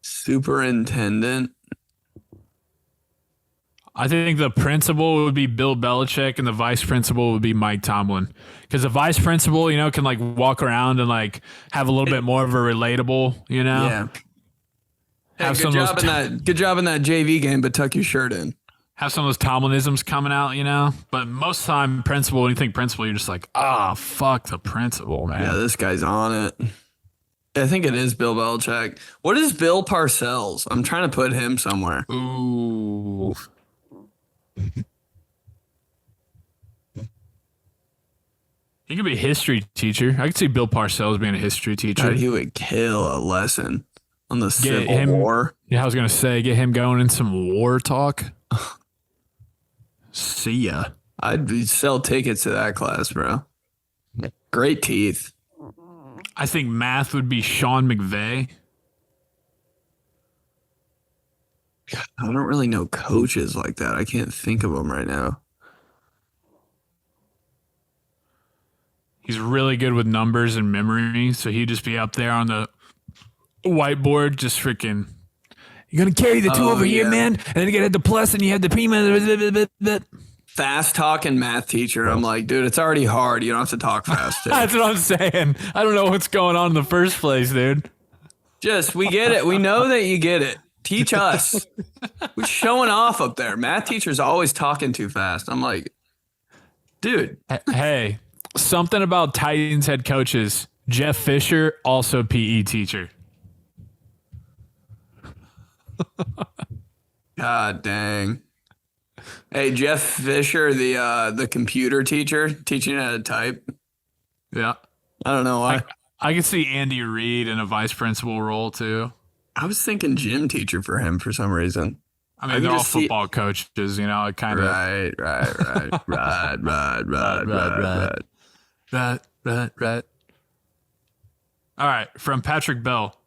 Superintendent. I think the principal would be Bill Belichick and the vice principal would be Mike Tomlin. Because the vice principal, you know, can like walk around and like have a little bit more of a relatable, you know? Yeah. Hey, good job in that JV game, but tuck your shirt in. Have some of those Tomlinisms coming out, you know? But most of the time, principal, when you think principal, you're just like, fuck the principal, man. Yeah, this guy's on it. I think it is Bill Belichick. What is Bill Parcells? I'm trying to put him somewhere. Ooh. He could be a history teacher. I could see Bill Parcells being a history teacher. God, he would kill a lesson on the Civil War. Yeah, I was going to say, get him going in some war talk. See ya. I'd sell tickets to that class, bro. Great teeth. I think math would be Sean McVay. I don't really know coaches like that. I can't think of them right now. He's really good with numbers and memory, so he'd just be up there on the whiteboard, just freaking. You're gonna carry the two over here, man, and then you get the plus, and you have the prima. Fast talking math teacher. I'm like, dude, it's already hard. You don't have to talk fast. That's what I'm saying. I don't know what's going on in the first place, dude. We get it. We know that you get it. Teach us. We're showing off up there. Math teacher's always talking too fast. I'm like, dude. Hey, something about Titans head coaches. Jeff Fisher, also PE teacher. God dang. Hey, Jeff Fisher, the computer teacher, teaching how to type. Yeah. I don't know why. I could see Andy Reid in a vice principal role too. I was thinking gym teacher for him for some reason. I mean, they're all football coaches, you know, it kind of. Right. Right. All right, from Patrick Bell.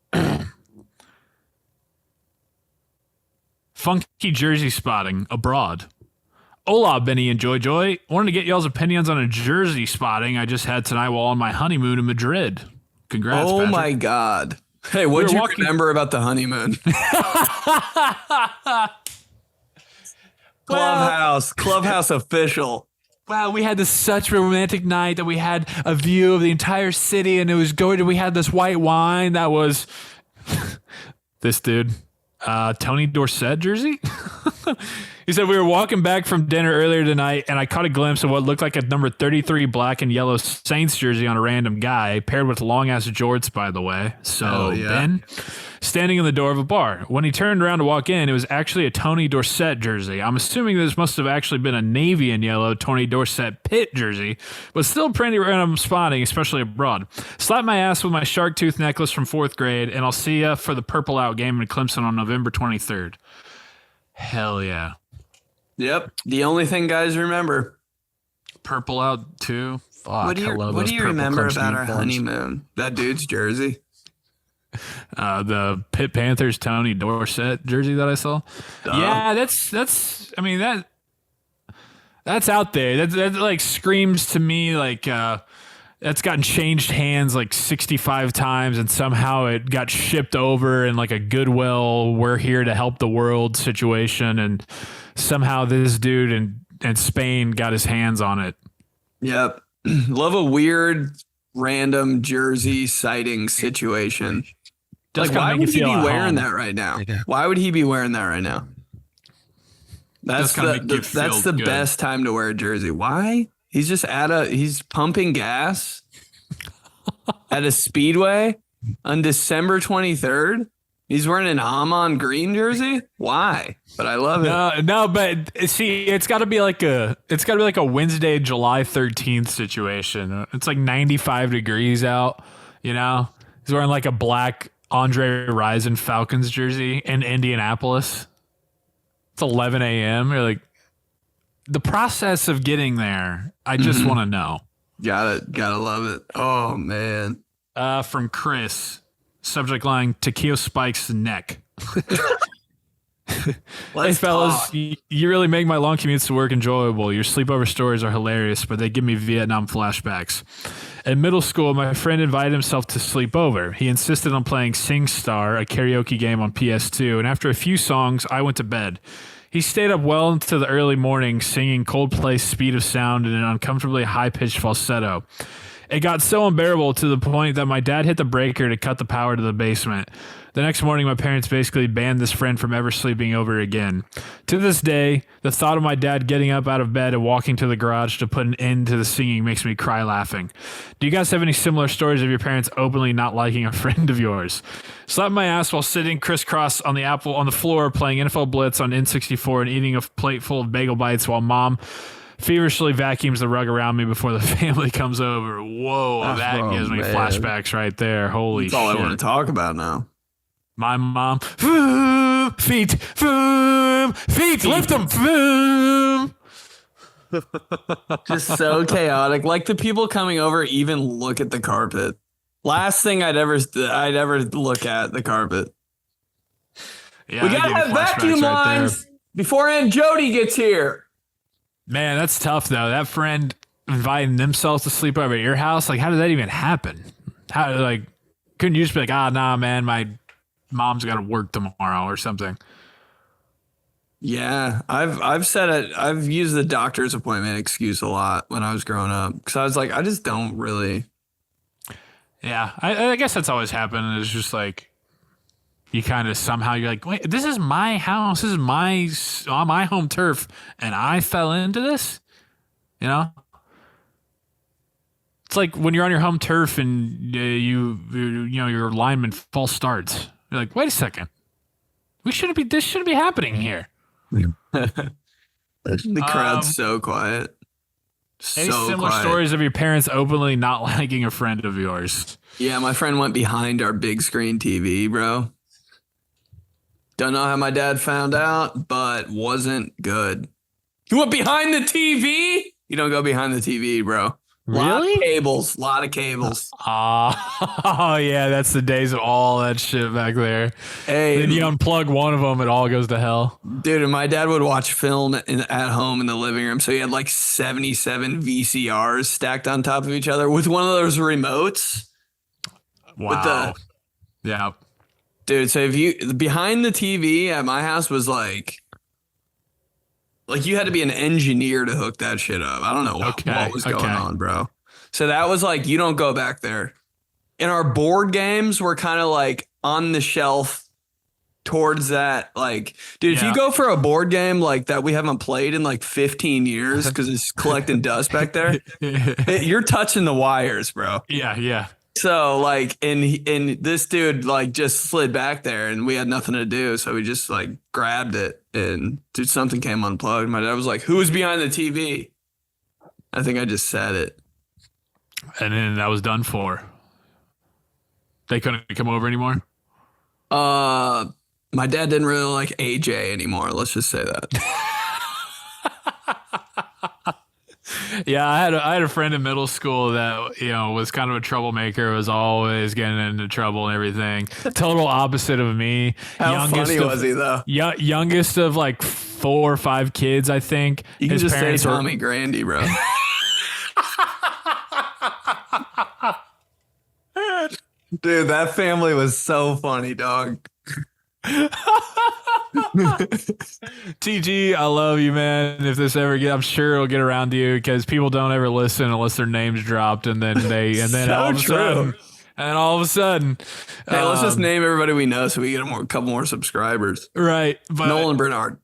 Funky jersey spotting abroad. Hola, Benny and Joy. Wanted to get y'all's opinions on a jersey spotting I just had tonight while on my honeymoon in Madrid. Congrats, Oh, Patrick. my God. Hey, what'd you remember about the honeymoon? Clubhouse official. Wow, we had such a romantic night that we had a view of the entire city, and it was good. We had this white wine that was this dude, Tony Dorsett jersey. He said, we were walking back from dinner earlier tonight, and I caught a glimpse of what looked like a number 33 black and yellow Saints jersey on a random guy, paired with long-ass jorts, by the way. So, yeah. Ben, standing in the door of a bar. When he turned around to walk in, it was actually a Tony Dorsett jersey. I'm assuming this must have actually been a navy and yellow Tony Dorsett Pitt jersey, but still pretty random spotting, especially abroad. Slap my ass with my shark tooth necklace from 4th grade, and I'll see ya for the Purple Out game in Clemson on November 23rd. Hell yeah. Yep. The only thing guys remember. Purple Out too. Fuck, What do you remember about our honeymoon? That dude's jersey. The Pitt Panthers Tony Dorsett jersey that I saw. Yeah, that's. I mean that's out there. That like screams to me like that's gotten changed hands like 65 times, and somehow it got shipped over in like a Goodwill, we're here to help the world situation, and somehow this dude in Spain got his hands on it. Yep. Love a weird random jersey sighting situation. Like, why would he be wearing that right now? Why would he be wearing that right now? That's the best time to wear a jersey. Why? He's just he's pumping gas at a speedway on December 23rd. He's wearing an Amon green jersey. Why? But I love it. No, but see, it's got to be like a Wednesday, July 13th situation. It's like 95 degrees out. You know, he's wearing like a black Andre Rison Falcons jersey in Indianapolis. It's 11 a.m. You're like, the process of getting there, I just want to know. Gotta love it. Oh, man. From Chris, subject line, 𝗕𝗘𝗡𝗡𝗚 spikes the neck. Hey, fellas, you really make my long commutes to work enjoyable. Your sleepover stories are hilarious, but they give me Vietnam flashbacks. In middle school, my friend invited himself to sleep over. He insisted on playing SingStar, a karaoke game on PS2, and after a few songs, I went to bed. He stayed up well into the early morning singing Coldplay's Speed of Sound in an uncomfortably high-pitched falsetto. It got so unbearable to the point that my dad hit the breaker to cut the power to the basement. The next morning, my parents basically banned this friend from ever sleeping over again. To this day, the thought of my dad getting up out of bed and walking to the garage to put an end to the singing makes me cry laughing. Do you guys have any similar stories of your parents openly not liking a friend of yours? Slapped my ass while sitting crisscross on the floor playing NFL Blitz on N64 and eating a plate full of bagel bites while mom feverishly vacuums the rug around me before the family comes over. Whoa, that gives me flashbacks right there. Holy shit. That's all I want to talk about now. My mom, feet, lift them. Just so chaotic. Like the people coming over even look at the carpet. Last thing I'd ever look at the carpet. Yeah, we gotta have vacuum lines before Aunt Jody gets here. Man, that's tough though. That friend inviting themselves to sleep over at your house. Like, how did that even happen? Couldn't you just be like, nah, man, my mom's got to work tomorrow or something? Yeah, I've said it. I've used the doctor's appointment excuse a lot when I was growing up because I was like, I just don't really. Yeah, I guess that's always happened. It's just like you kind of somehow you're like, wait, this is my house. This is my home turf, and I fell into this. You know, it's like when you're on your home turf and your lineman false starts. You're like, wait a second, this shouldn't be happening here. The crowd's so quiet. Any similar stories of your parents openly not liking a friend of yours? Yeah, my friend went behind our big screen TV, bro. Don't know how my dad found out, but wasn't good. He went behind the TV? You don't go behind the TV, bro. Really? Lot of cables. Oh, yeah, that's the days of all that shit back there. Hey, then you unplug one of them, it all goes to hell. Dude, and my dad would watch film at home in the living room, so he had like 77 VCRs stacked on top of each other with one of those remotes. Wow. Yeah. Dude, so if you behind the TV at my house was like you had to be an engineer to hook that shit up. I don't know what was going on, bro. So that was like, you don't go back there. And our board games were kind of like on the shelf towards that. Like, dude, if you go for a board game like that we haven't played in like 15 years because it's collecting dust back there, you're touching the wires, bro. Yeah. So like, and this dude like just slid back there and we had nothing to do. So we just like grabbed it and dude, something came unplugged. My dad was like, who's behind the TV? I think I just said it. And then that was done for. They couldn't come over anymore? My dad didn't really like AJ anymore. Let's just say that. Yeah, I had a friend in middle school that, was kind of a troublemaker, was always getting into trouble and everything. Total opposite of me. How funny was he, though? Youngest of like 4 or 5 kids, I think. You can just say Tommy Grandy, bro. Dude, that family was so funny, dog. TG, I love you, man. If this ever I'm sure it'll get around to you because people don't ever listen unless their name's dropped, and then So all of a true. sudden, Hey, let's just name everybody we know so we get a couple more subscribers. right. But Nolan Bernard.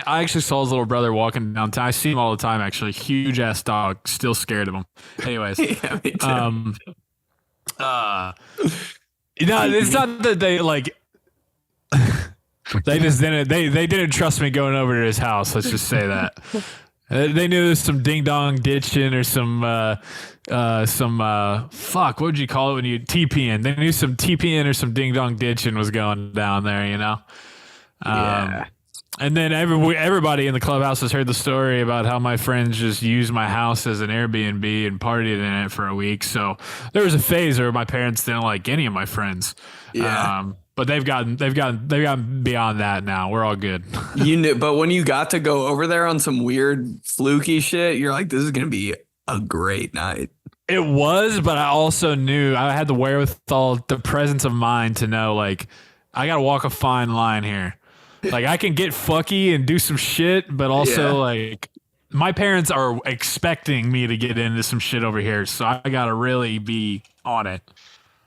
I actually saw his little brother walking downtown. I see him all the time. Actually, huge ass dog. Still scared of him. Anyways, Yeah, me too. it's not that they like. They just didn't. They didn't trust me going over to his house. Let's just say that. They knew there's some ding dong ditching or some fuck. What would you call it when you TPing? They knew some TPing or some ding dong ditching was going down there. You know. Yeah. And then everybody in the clubhouse has heard the story about how my friends just used my house as an Airbnb and partied in it for a week. So there was a phase where my parents didn't like any of my friends. Yeah. But they've gotten beyond that now. We're all good. You knew, but when you got to go over there on some weird fluky shit, you're like, this is gonna be a great night. It was, but I also knew I had the wherewithal, the presence of mind to know, like, I got to walk a fine line here. Like, I can get fucky and do some shit, but also, like, my parents are expecting me to get into some shit over here, so I got to really be on it.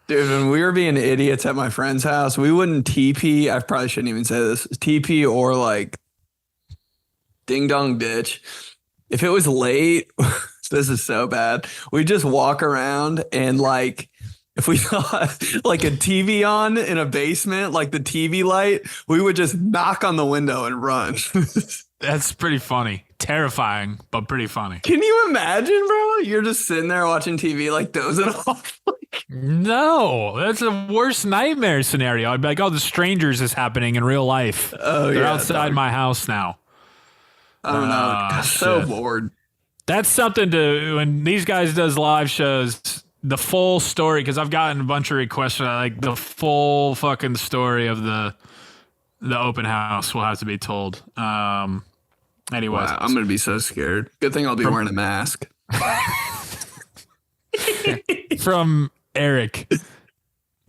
Dude, when we were being idiots at my friend's house, we wouldn't TP. I probably shouldn't even say this. TP or like ding dong ditch. If it was late, this is so bad. We just walk around and like, if we saw like a TV on in a basement, like the TV light, we would just knock on the window and run. That's pretty funny. Terrifying, but pretty funny. Can you imagine, bro? You're just sitting there watching TV, like dozing off. No, that's the worst nightmare scenario. I'd be like, oh, the strangers is happening in real life. Oh, They're yeah, outside my house now. I don't know. I'm so bored. That's something to, when these guys does live shows, the full story, because I've gotten a bunch of requests for that, like the full fucking story of the open house will have to be told. Anyways, Wow, I'm gonna be so scared. Good thing I'll be wearing a mask. from Eric,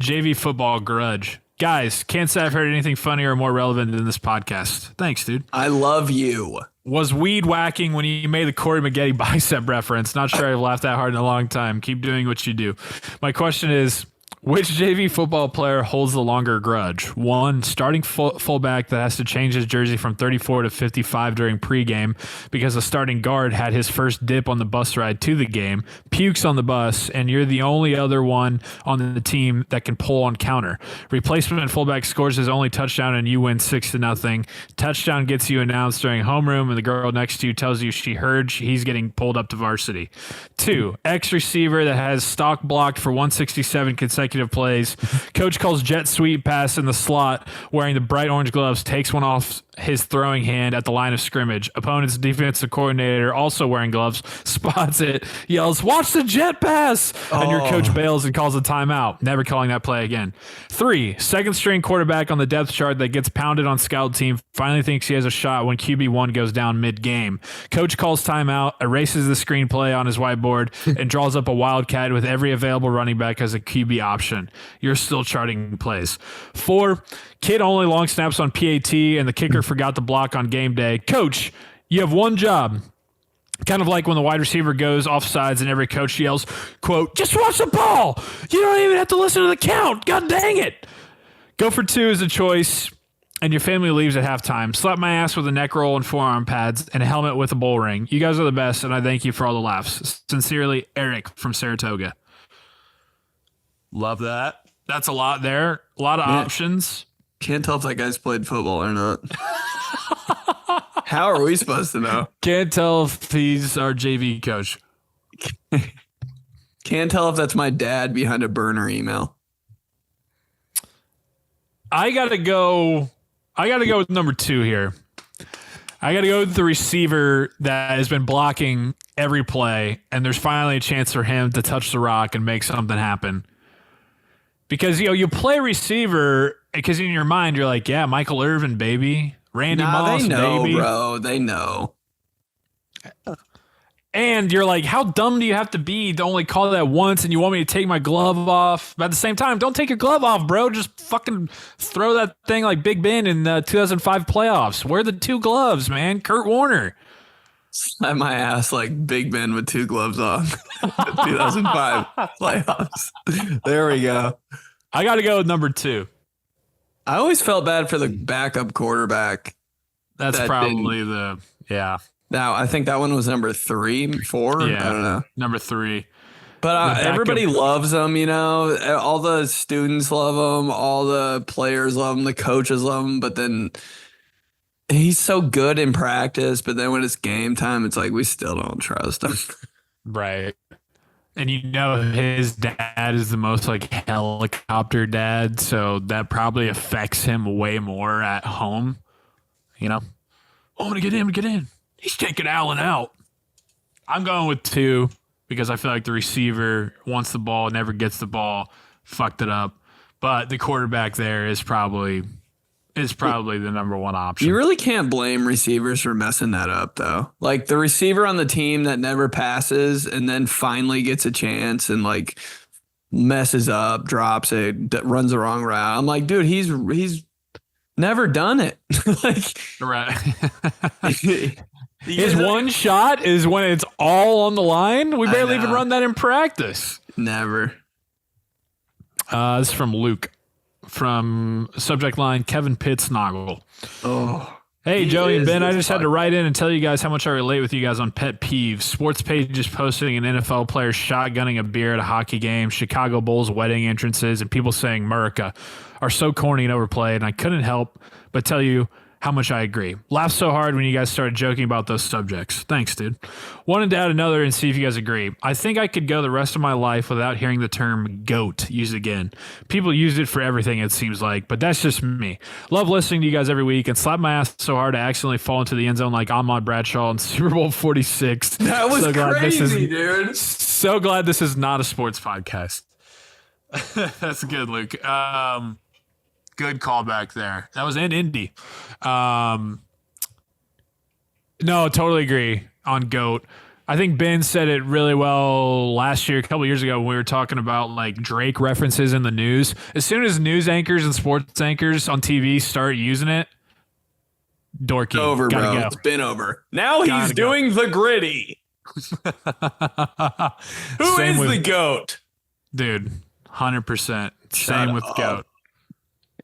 JV football grudge. Guys, can't say I've heard anything funnier or more relevant than this podcast. Thanks, dude. I love you. Was weed whacking when you made the Corey Maggette bicep reference? Not sure I've laughed that hard in a long time. Keep doing what you do. My question is, which JV football player holds the longer grudge? One, starting fullback that has to change his jersey from 34 to 55 during pregame because the starting guard had his first dip on the bus ride to the game, pukes on the bus, and you're the only other one on the team that can pull on counter. Replacement fullback scores his only touchdown and you win 6-0. Touchdown gets you announced during homeroom and the girl next to you tells you she heard he's getting pulled up to varsity. Two, ex-receiver that has stock blocked for 167 consecutive plays. Coach calls jet sweep pass in the slot wearing the bright orange gloves, takes one off his throwing hand at the line of scrimmage. Opponent's defensive coordinator, also wearing gloves, spots it, yells, "Watch the jet pass!" And your coach bails and calls a timeout, never calling that play again. Three, second string quarterback on the depth chart that gets pounded on scout team, finally thinks he has a shot when QB1 goes down mid-game. Coach calls timeout, erases the screenplay on his whiteboard, and draws up a wildcat with every available running back as a QB option. You're still charting plays. Four, kid only long snaps on PAT and the kicker forgot to block on game day. Coach, you have one job. Kind of like when the wide receiver goes offsides and every coach yells, quote, "Just watch the ball. You don't even have to listen to the count. God dang it." Go for two is a choice, and your family leaves at halftime. Slap my ass with a neck roll and forearm pads and a helmet with a bull ring. You guys are the best, and I thank you for all the laughs. Sincerely, Eric from Saratoga. Love that. That's a lot there. A lot of options. Can't tell if that guy's played football or not. How are we supposed to know? Can't tell if he's our JV coach. Can't tell if that's my dad behind a burner email. I gotta go with number two here. I gotta go with the receiver that has been blocking every play, and there's finally a chance for him to touch the rock and make something happen. Because you play receiver because in your mind you're like, yeah, Michael Irvin, baby, Randy Moss, they know, baby. bro. They know. And you're like, how dumb do you have to be to only call that once and you want me to take my glove off? But at the same time, don't take your glove off, bro. Just fucking throw that thing like Big Ben in the 2005 playoffs. Wear the 2 gloves, man. Kurt Warner. Slap my ass like Big Ben with 2 gloves on. 2005 playoffs. There we go. I got to go with number 2. I always felt bad for the backup quarterback. That's probably yeah. Now, I think that one was number 3, 4. Yeah, I don't know. Number 3. But everybody loves him, you know. All the students love him. All the players love him. The coaches love him. But then he's so good in practice. But then when it's game time, it's like we still don't trust him. Right. And you know his dad is the most like helicopter dad. So that probably affects him way more at home. You know? Oh, I'm going to get in. He's taking Allen out. I'm going with 2 because I feel like the receiver wants the ball, never gets the ball, fucked it up. But the quarterback there is probably the number 1 option. You really can't blame receivers for messing that up, though. Like the receiver on the team that never passes and then finally gets a chance and like messes up, drops it, runs the wrong route. I'm like, dude, he's never done it. Like, right. His one shot is when it's all on the line. We barely even run that in practice. Never. This is from Luke. From subject line, 𝗕𝗘𝗡𝗡𝗬'𝗦. Oh. Hey, Joey and Ben, I just had to write in and tell you guys how much I relate with you guys on pet peeves. Sports pages posting an NFL player shotgunning a beer at a hockey game, Chicago Bulls wedding entrances, and people saying America are so corny and overplayed, and I couldn't help but tell you how much I agree. Laughed so hard when you guys started joking about those subjects. Thanks, dude. Wanted to add another and see if you guys agree. I think I could go the rest of my life without hearing the term GOAT used again. People use it for everything, it seems like, but that's just me. Love listening to you guys every week and slap my ass so hard I accidentally fall into the end zone like 𝗕𝗦𝗓 Bradshaw in Super Bowl 46. That was crazy, dude. So glad this is not a sports podcast. That's good, Luke. Good callback there. That was in Indy. No, totally agree on GOAT. I think Ben said it really well last year, a couple years ago, when we were talking about like Drake references in the news. As soon as news anchors and sports anchors on TV start using it, dorky. Over, gotta bro. go. It's been over. Now he's doing the gritty. Who is the GOAT? Dude, 100%. Same with GOAT.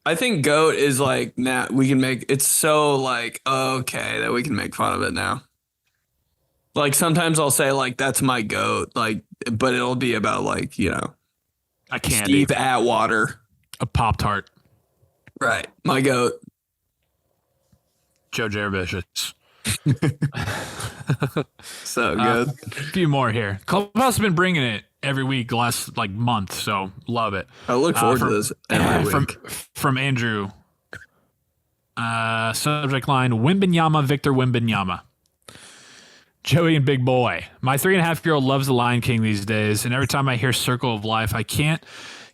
I think GOAT is like, now we can make it's so like okay that we can make fun of it now. Like sometimes I'll say like that's my GOAT, like, but it'll be about like, you know, I can't. Steve Atwater, a Pop-Tart. Right, my GOAT. Joe Jaravicious. So good. A few more here. Clubhouse has been bringing it every week the last like month, so love it. I look forward to this every week. From Andrew. Subject line, 𝗦𝗪𝗓𝗕 Victor 𝗦𝗪𝗓𝗕. Joey and Big Boy. My 3.5-year-old loves The Lion King these days, and every time I hear Circle of Life, I can't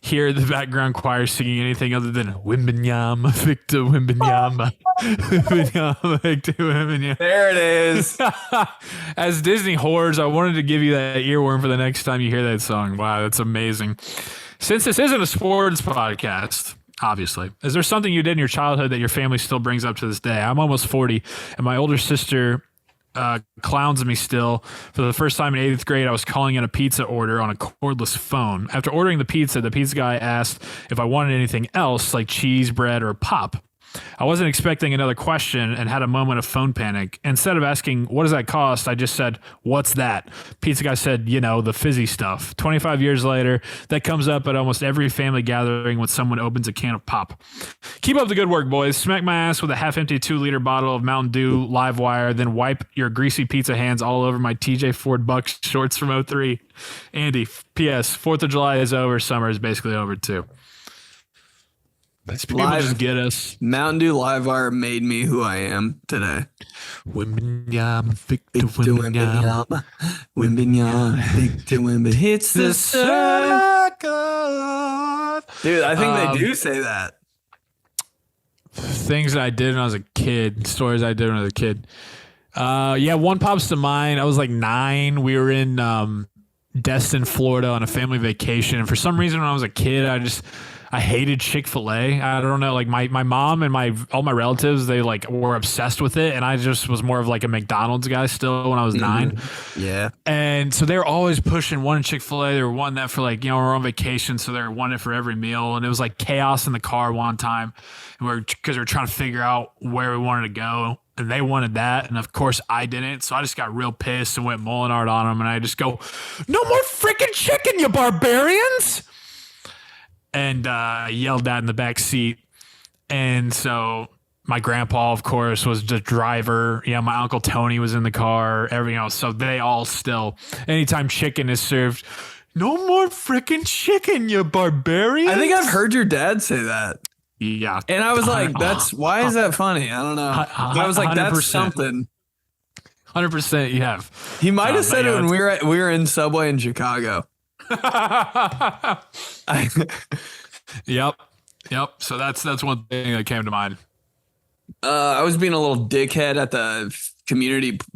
hear the background choir singing anything other than 𝗦𝗪𝗓𝗕 Victor 𝗦𝗪𝗓𝗕. 𝗦𝗪𝗓𝗕 Victor 𝗦𝗪𝗓𝗕. There it is. As Disney whores, I wanted to give you that earworm for the next time you hear that song. Wow, that's amazing. Since this isn't a sports podcast, obviously, is there something you did in your childhood that your family still brings up to this day? I'm almost 40, and my older sister clowns me still. For the first time in 8th grade, I was calling in a pizza order on a cordless phone. After ordering the pizza guy asked if I wanted anything else, like cheese, bread, or pop. I wasn't expecting another question and had a moment of phone panic. Instead of asking, what does that cost? I just said, what's that? Pizza guy said, you know, the fizzy stuff. 25 years later, that comes up at almost every family gathering when someone opens a can of pop. Keep up the good work, boys. Smack my ass with a half-empty 2-liter bottle of Mountain Dew Live Wire, then wipe your greasy pizza hands all over my TJ Ford Bucks shorts from 03. Andy, P.S. 4th of July is over. Summer is basically over, too. People just get us. Mountain Dew Live Wire made me who I am today. 𝗦𝗪𝗓𝗕 Victor 𝗦𝗪𝗓𝗕. 𝗦𝗪𝗓𝗕 Victor 𝗦𝗪𝗓𝗕. Hits the circle. Dude, I think they do say that. Things that I did when I was a kid. Stories I did when I was a kid. Yeah, one pops to mind. I was like 9. We were in Destin, Florida on a family vacation. And for some reason, when I was a kid, I hated Chick-fil-A. I don't know, like my mom and all my relatives, they like were obsessed with it. And I just was more of like a McDonald's guy still when I was 9. Yeah. And so they were always pushing one Chick-fil-A. They were wanting that for like, we're on vacation. So they were wanting it for every meal. And it was like chaos in the car one time. And because we were trying to figure out where we wanted to go. And they wanted that. And of course I didn't. So I just got real pissed and went Mulinaro on them. And I just go, no more freaking chicken, you barbarians. And yelled that in the back seat. And so my grandpa, of course, was the driver. Yeah, my Uncle Tony was in the car. Everything else. So they all still, anytime chicken is served, no more freaking chicken, you barbarians. I think I've heard your dad say that. Yeah. And I was like, why is that funny? I don't know. I was like, that's 100%. Something. 100% you have. He might have said it when we were in Subway in Chicago. Yep. So that's one thing that came to mind. I was being a little dickhead at the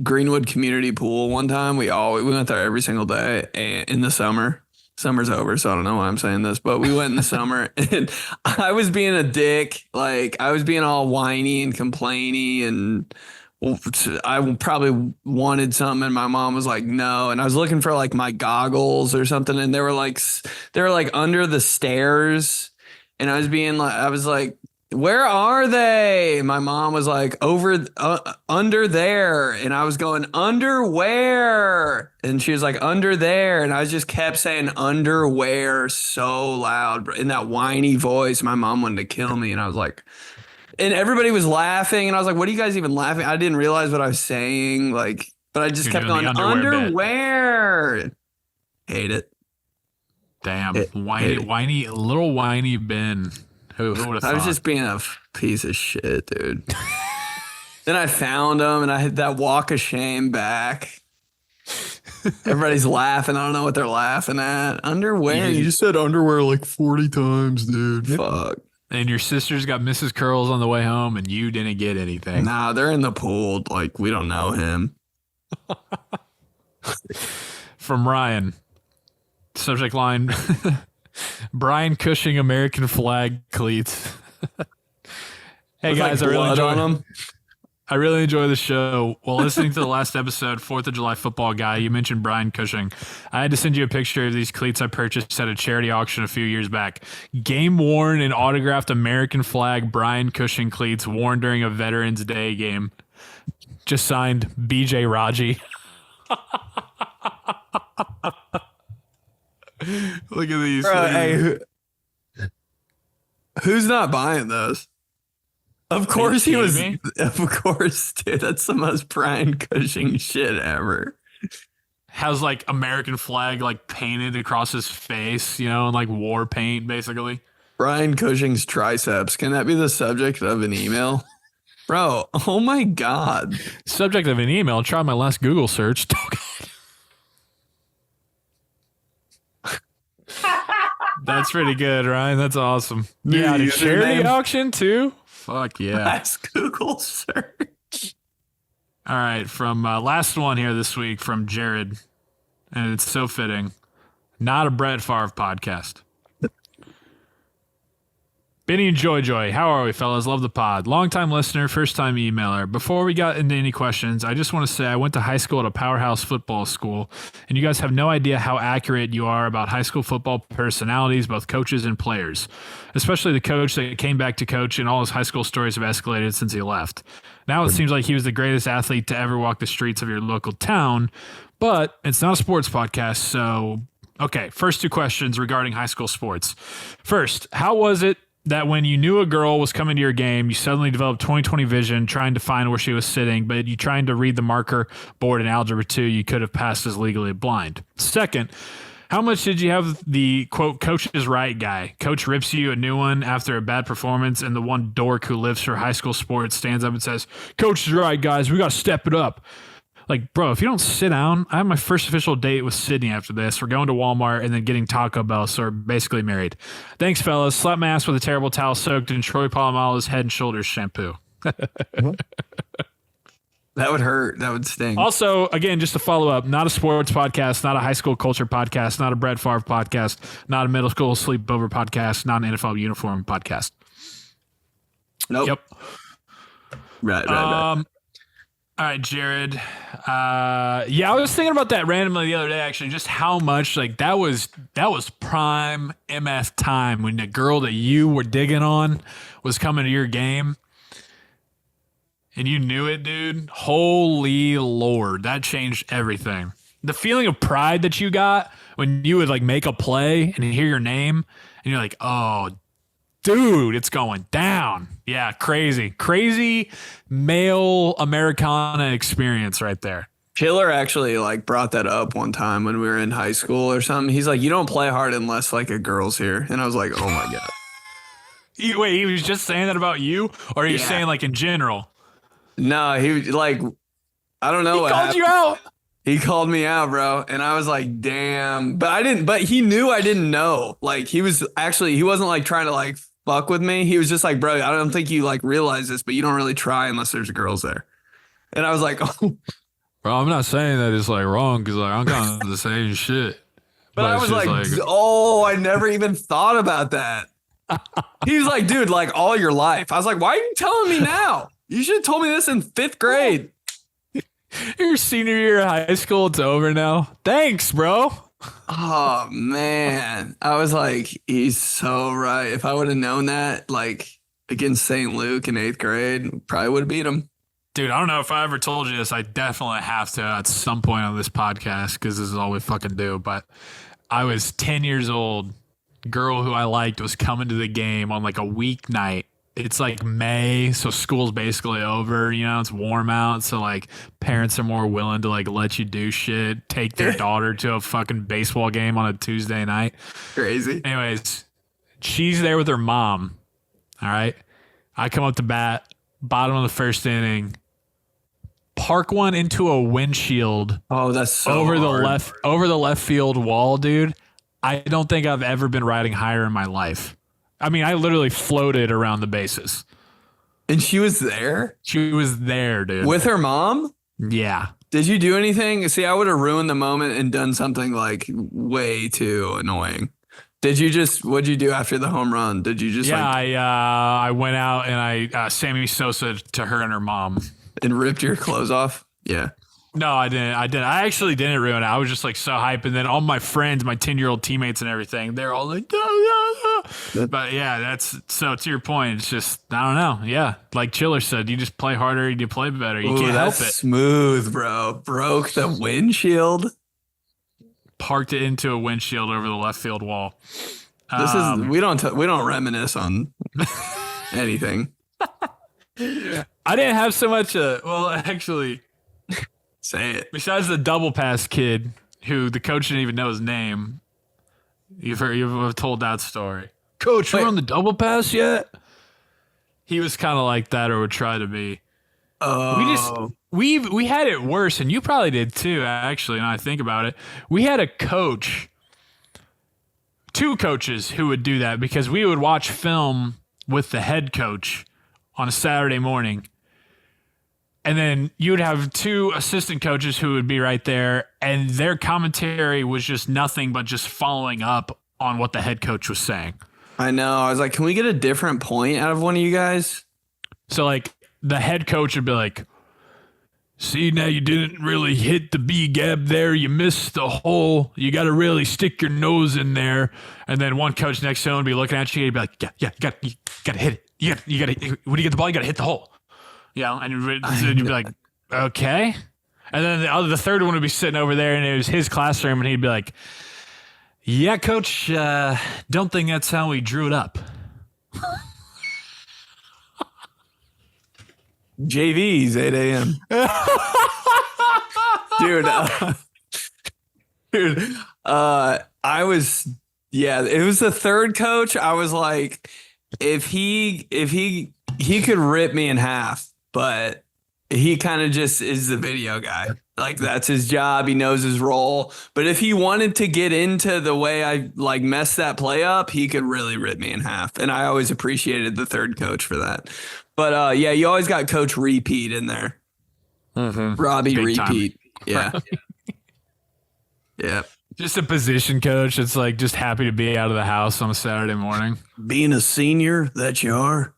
Greenwood community pool one time. We went there every single day in the summer. Summer's over, so I don't know why I'm saying this, but we went in the summer and I was being a dick. Like I was being all whiny and complainy, and I probably wanted something and my mom was like, no. And I was looking for like my goggles or something. And they were like under the stairs. And I was like, where are they? My mom was like under there. And I was going, underwear. And she was like, under there. And I just kept saying underwear so loud in that whiny voice. My mom wanted to kill me. And I was like, and everybody was laughing, and I was like, what are you guys even laughing? I didn't realize what I was saying. Like, but I just kept going, underwear. Hate it. Damn. Whiny, little whiny Ben. Who would have thought? I was just being a piece of shit, dude. Then I found them, and I had that walk of shame back. Everybody's laughing. I don't know what they're laughing at. Underwear. You just said underwear like 40 times, dude. Fuck. And your sister's got Mrs. Curls on the way home, and you didn't get anything. Nah, they're in the pool. Like, we don't know him. From Ryan. Subject line, Brian Cushing American flag cleats. Hey, guys, like I really enjoy the show. While listening to the last episode, 4th of July football guy, you mentioned Brian Cushing. I had to send you a picture of these cleats I purchased at a charity auction a few years back. Game-worn and autographed American flag Brian Cushing cleats worn during a Veterans Day game. Just signed, 𝗕𝗓𝗓𝗕. Look at these. Bro, hey, who's not buying those? Of course he was. Of course, dude. That's the most Brian Cushing shit ever. Has like American flag like painted across his face, and like war paint basically. Brian Cushing's triceps. Can that be the subject of an email? Bro, oh my God. Subject of an email. Try my last Google search. That's pretty good, Ryan. That's awesome. Yeah, a charity auction too. Fuck yeah. Last Google search. All right, from last one here this week from Jared, and it's so fitting. Not a Brett Favre podcast. Benny and Joy, how are we, fellas? Love the pod. Long-time listener, first-time emailer. Before we got into any questions, I just want to say I went to high school at a powerhouse football school, and you guys have no idea how accurate you are about high school football personalities, both coaches and players, especially the coach that came back to coach, and all his high school stories have escalated since he left. Now it seems like he was the greatest athlete to ever walk the streets of your local town, but it's not a sports podcast, so... Okay, first 2 questions regarding high school sports. First, how was it that when you knew a girl was coming to your game, you suddenly developed 20/20 vision trying to find where she was sitting, but you trying to read the marker board in Algebra 2, you could have passed as legally blind? Second, how much did you have the, quote, coach is right guy? Coach rips you a new one after a bad performance, and the one dork who lives for high school sports stands up and says, coach is right, guys, we got to step it up. Like, bro, if you don't sit down, I have my first official date with Sydney after this. We're going to Walmart and then getting Taco Bell, so we're basically married. Thanks, fellas. Slap my ass with a terrible towel soaked in Troy Polamalu's Head and Shoulders shampoo. That would hurt. That would sting. Also, again, just to follow up, not a sports podcast, not a high school culture podcast, not a Brett Favre podcast, not a middle school sleepover podcast, not an NFL uniform podcast. Nope. Yep. Right. All right, Jared. Yeah, I was thinking about that randomly the other day, actually, just how much like that was prime MF time when the girl that you were digging on was coming to your game. And you knew it, dude. Holy Lord. That changed everything. The feeling of pride that you got when you would like make a play and hear your name and you're like, oh, dude, it's going down. Yeah, crazy. Crazy male Americana experience right there. Killer actually like brought that up one time when we were in high school or something. He's like, you don't play hard unless like a girl's here. And I was like, oh my God. Wait, he was just saying that about you? Or are you saying like in general? No, he like, I don't know. He called you out. He called me out, bro. And I was like, damn. But he knew I didn't know. Like he wasn't like trying to like fuck with me. He was just like, bro, I don't think you like realize this, but you don't really try unless there's girls there. And I was like, oh. Bro, I'm not saying that it's like wrong because like I'm kind of the same shit. But I was like, oh, I never even thought about that. He was like, dude, like all your life. I was like, why are you telling me now? You should have told me this in 5th grade. Your senior year of high school, it's over now. Thanks, bro. Oh, man. I was like, he's so right. If I would have known that, like, against St. Luke in 8th grade, probably would have beat him. Dude, I don't know if I ever told you this. I definitely have to at some point on this podcast because this is all we fucking do. But I was 10 years old. Girl who I liked was coming to the game on like a weeknight. It's like May, so school's basically over, you know, it's warm out. So like parents are more willing to like let you do shit, take their daughter to a fucking baseball game on a Tuesday night. Crazy. Anyways, she's there with her mom. All right. I come up to bat, bottom of the first inning, park one into a windshield. Oh, that's so over hard. over the left field wall, dude. I don't think I've ever been riding higher in my life. I mean, I literally floated around the bases. And she was there? She was there, dude. With her mom? Yeah. Did you do anything? See, I would have ruined the moment and done something like way too annoying. What'd you do after the home run? Did you just I went out and I Sammy Sosa to her and her mom. And ripped your clothes off? Yeah. No, I didn't. I actually didn't ruin it. I was just like so hyped. And then all my friends, my 10-year-old teammates and everything, they're all like, But yeah, that's so to your point. It's just, I don't know. Yeah. Like Chiller said, you just play harder, you play better. You can't help it. Smooth, bro. Broke the windshield. Parked it into a windshield over the left field wall. We don't reminisce on anything. I didn't have so much. Well, actually. Say it. Besides the double pass kid, who the coach didn't even know his name, you've told that story. Coach, we're on the double pass yet? He was kind of like that, or would try to be. Oh, we had it worse, and you probably did too. Actually, now I think about it, we had a coach, 2 coaches who would do that because we would watch film with the head coach on a Saturday morning. And then you would have 2 assistant coaches who would be right there, and their commentary was just nothing but just following up on what the head coach was saying. I know. I was like, can we get a different point out of one of you guys? So, like, the head coach would be like, see, now you didn't really hit the B gap there. You missed the hole. You got to really stick your nose in there. And then one coach next to him would be looking at you, and he'd be like, you got to hit it. You got to, when you get the ball, you got to hit the hole. Yeah, and you'd be like, okay. And then the third one would be sitting over there, and it was his classroom, and he'd be like, yeah, coach, don't think that's how we drew it up. JV's 8 a.m. Dude, I was, it was the third coach. I was like, if he could rip me in half, but he kind of just is the video guy. Like, that's his job. He knows his role. But if he wanted to get into the way I like messed that play up, he could really rip me in half. And I always appreciated the third coach for that. But you always got Coach Repeat in there. Robbie Big time. repeat. Yeah. Yeah. Just a position coach. It's like just happy to be out of the house on a Saturday morning. Being a senior that you are,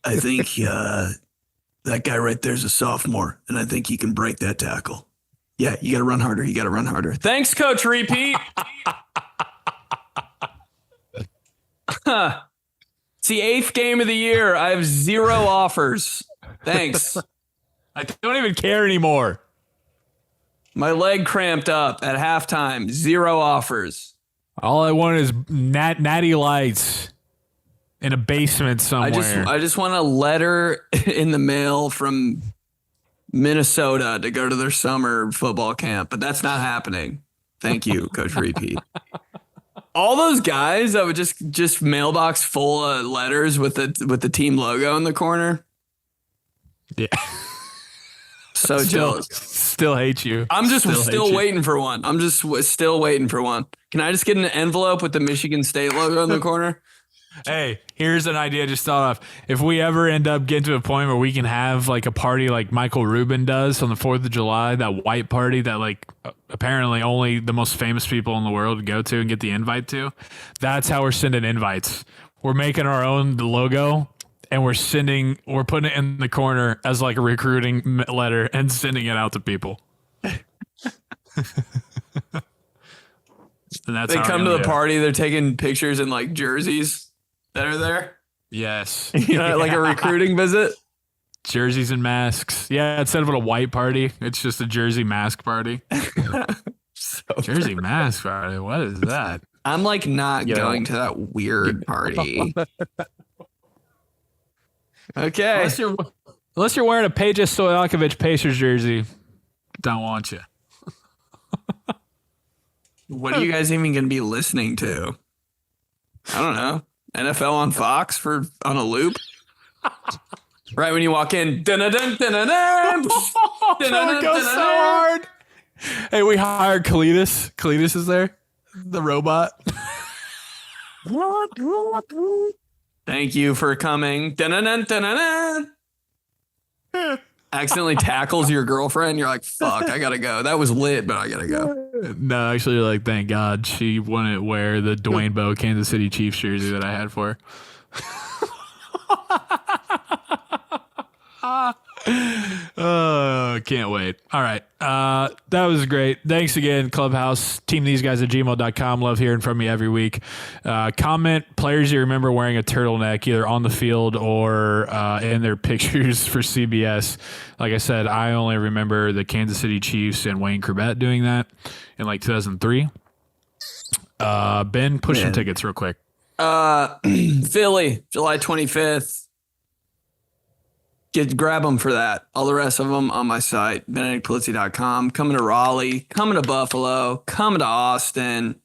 I think that guy right there's a sophomore, and I think he can break that tackle. Yeah, you got to run harder. You got to run harder. Thanks, Coach Repeat. It's the 8th game of the year. I have 0 offers. Thanks. I don't even care anymore. My leg cramped up at halftime. 0 offers. All I want is natty lights in a basement somewhere. I just want a letter in the mail from Minnesota to go to their summer football camp, but that's not happening. Thank you, Coach Repeat. All those guys that would just mailbox full of letters with the team logo in the corner. Yeah. So jealous. Still hate you. I'm just still waiting for one. I'm just still waiting for one. Can I just get an envelope with the Michigan State logo in the corner? Hey, here's an idea just thought of. If we ever end up getting to a point where we can have like a party like Michael Rubin does on the 4th of July, that white party that like apparently only the most famous people in the world go to and get the invite to, that's how we're sending invites. We're making our own logo and we're putting it in the corner as like a recruiting letter and sending it out to people. And that's they how come to the party, they're taking pictures in like jerseys that are there. Yes. You know, like a recruiting visit. Jerseys and masks. Yeah, instead of a white party, it's just a jersey mask party. Jersey mask party. What is that? I'm like not going to that weird party. Okay. Unless you're wearing a 𝗕𝗚𝗖𝗢𝗠𝗜𝗓 Pacers jersey, don't want you. What are you guys even going to be listening to? I don't know. NFL on Fox on a loop. Right when you walk in. Dun-dun-dun, dun-dun-dun, That goes so hard. Hey, we hired Cletus. Cletus is there. The robot. Thank you for coming. Dun-dun-dun, dun-dun-dun. Accidentally tackles your girlfriend. You're like, fuck, I gotta go. That was lit, but I gotta go. No, actually, like, thank God she wouldn't wear the 𝗕𝗓𝗓𝗏 Kansas City Chiefs jersey that I had for her. Can't wait. All right. That was great. Thanks again, Clubhouse. teamtheseguys@gmail.com. Love hearing from you every week. Comment players you remember wearing a turtleneck, either on the field or in their pictures for CBS. Like I said, I only remember the Kansas City Chiefs and Wayne Corbett doing that in like 2003. Ben, push some tickets real quick. Philly, July 25th. Grab them for that. All the rest of them on my site, 𝗦𝗡𝗔𝗡𝗏𝗏. Coming to Raleigh, coming to Buffalo, coming to Austin.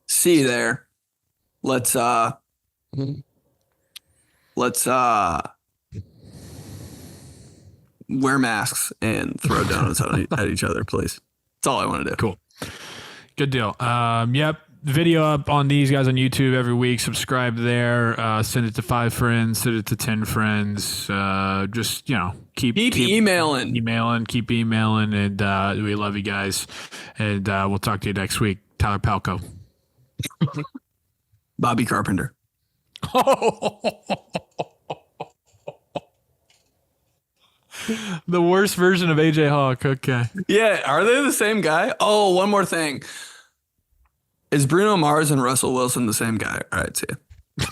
See you there. Let's wear masks and throw donuts at each other, please. That's all I want to do. Cool. Good deal. Yep. Video up on these guys on YouTube every week. Subscribe there. Send it to 5 friends. Send it to 10 friends. Just, keep emailing. Keep emailing. And we love you guys. And we'll talk to you next week. 𝗕𝗓𝗡𝗏𝗏. Bobby Carpenter. The worst version of AJ Hawk. Okay. Yeah. Are they the same guy? Oh, one more thing. Is Bruno Mars and Russell Wilson the same guy? All right, see ya.